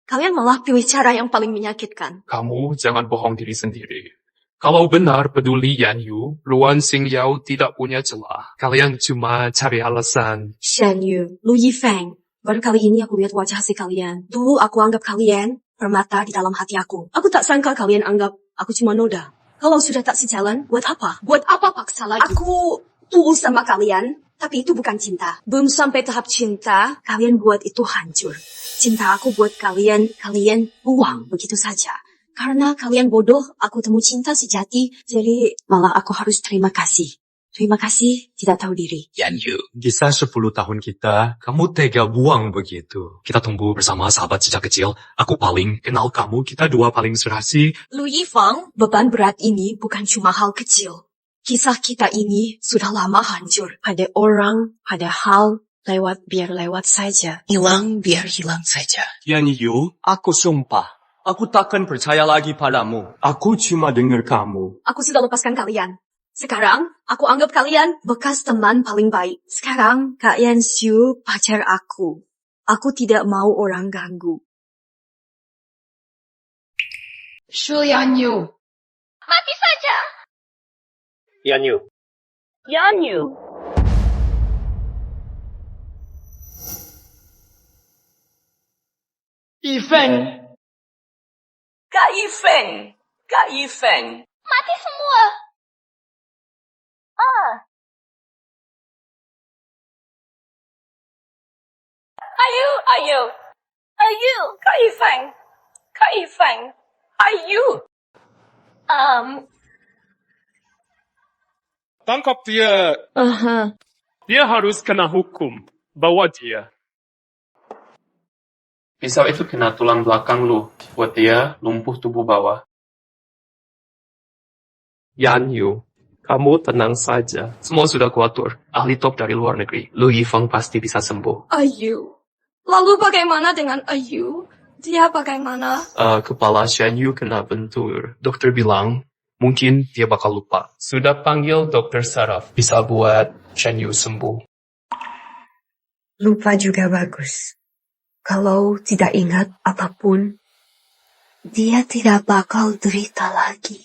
Kalian malah pilih cara yang paling menyakitkan. Kamu jangan bohong diri sendiri. Kalau benar peduli Yanyu, Ruan Xingyao tidak punya celah. Kalian cuma cari alasan. Shen Yu, Lu Yifeng. Baru kali ini aku lihat wajah asli kalian. Dulu aku anggap kalian permata di dalam hati aku. Aku tak sangka kalian anggap aku cuma noda. Kalau sudah tak sejalan, buat apa? Buat apa paksa lagi? Aku tulus sama kalian, tapi itu bukan cinta. Belum sampai tahap cinta, kalian buat itu hancur. Cinta aku buat kalian, kalian buang begitu saja. Karena kalian bodoh, aku temu cinta sejati, jadi malah aku harus terima kasih. Terima kasih, tidak tahu diri. Yanyu, kisah 10 tahun kita, kamu tega buang begitu. Kita tumbuh bersama sahabat sejak kecil. Aku paling kenal kamu, kita dua paling serasi. Lu Yifeng, beban berat ini bukan cuma hal kecil. Kisah kita ini sudah lama hancur. Pada orang, pada hal, lewat biar lewat saja. Hilang biar hilang saja. Yanyu, aku sumpah. Aku takkan percaya lagi padamu. Aku cuma dengar kamu. Aku sudah lepaskan kalian. Sekarang, aku anggap kalian bekas teman paling baik. Sekarang, Kak Yanxiu pacar aku. Aku tidak mau orang ganggu. Shu Yanyu. Mati saja. Yanyu. Yanyu. Yifeng. Kak Yifeng. Kak Yifeng. Mati semua. Ayu. Kak Yifeng. Kak Yifeng. Ayu. Tangkap dia. Dia harus kena hukum. Bawa dia. Pisau itu kena tulang belakang lu. Buat dia lumpuh tubuh bawah. Yan Yu, kamu tenang saja. Semua sudah kuatur. Ahli top dari luar negeri. Lu Yifeng pasti bisa sembuh. Ayu. Lalu bagaimana dengan Ayu? Dia bagaimana? Kepala Shen Yu kena bentur. Dokter bilang, mungkin dia bakal lupa. Sudah panggil Dokter Saraf. Bisa buat Shen Yu sembuh. Lupa juga bagus. Kalau tidak ingat apapun, dia tidak bakal derita lagi.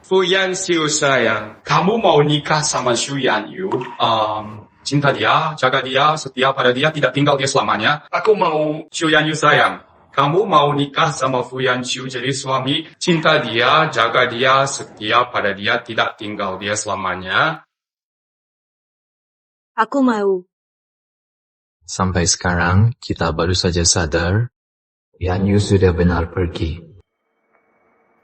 Fuyan Xiu sayang, kamu mau nikah sama Xu Yanyu? Cinta dia, jaga dia, setia pada dia, tidak tinggal dia selamanya. Aku mau Xu Yanyu sayang. Kamu mau nikah sama Fuyan Xiu jadi suami? Cinta dia, jaga dia, setia pada dia, tidak tinggal dia selamanya. Aku mau. Sampai sekarang, kita baru saja sadar, Yan Yu sudah benar pergi.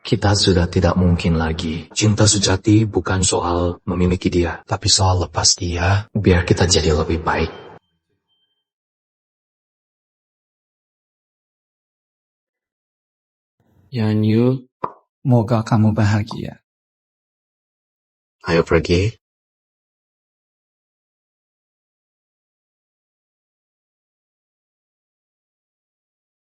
Kita sudah tidak mungkin lagi. Cinta sejati bukan soal memiliki dia, tapi soal lepas dia, biar kita jadi lebih baik. Yan Yu, moga kamu bahagia. Ayo pergi.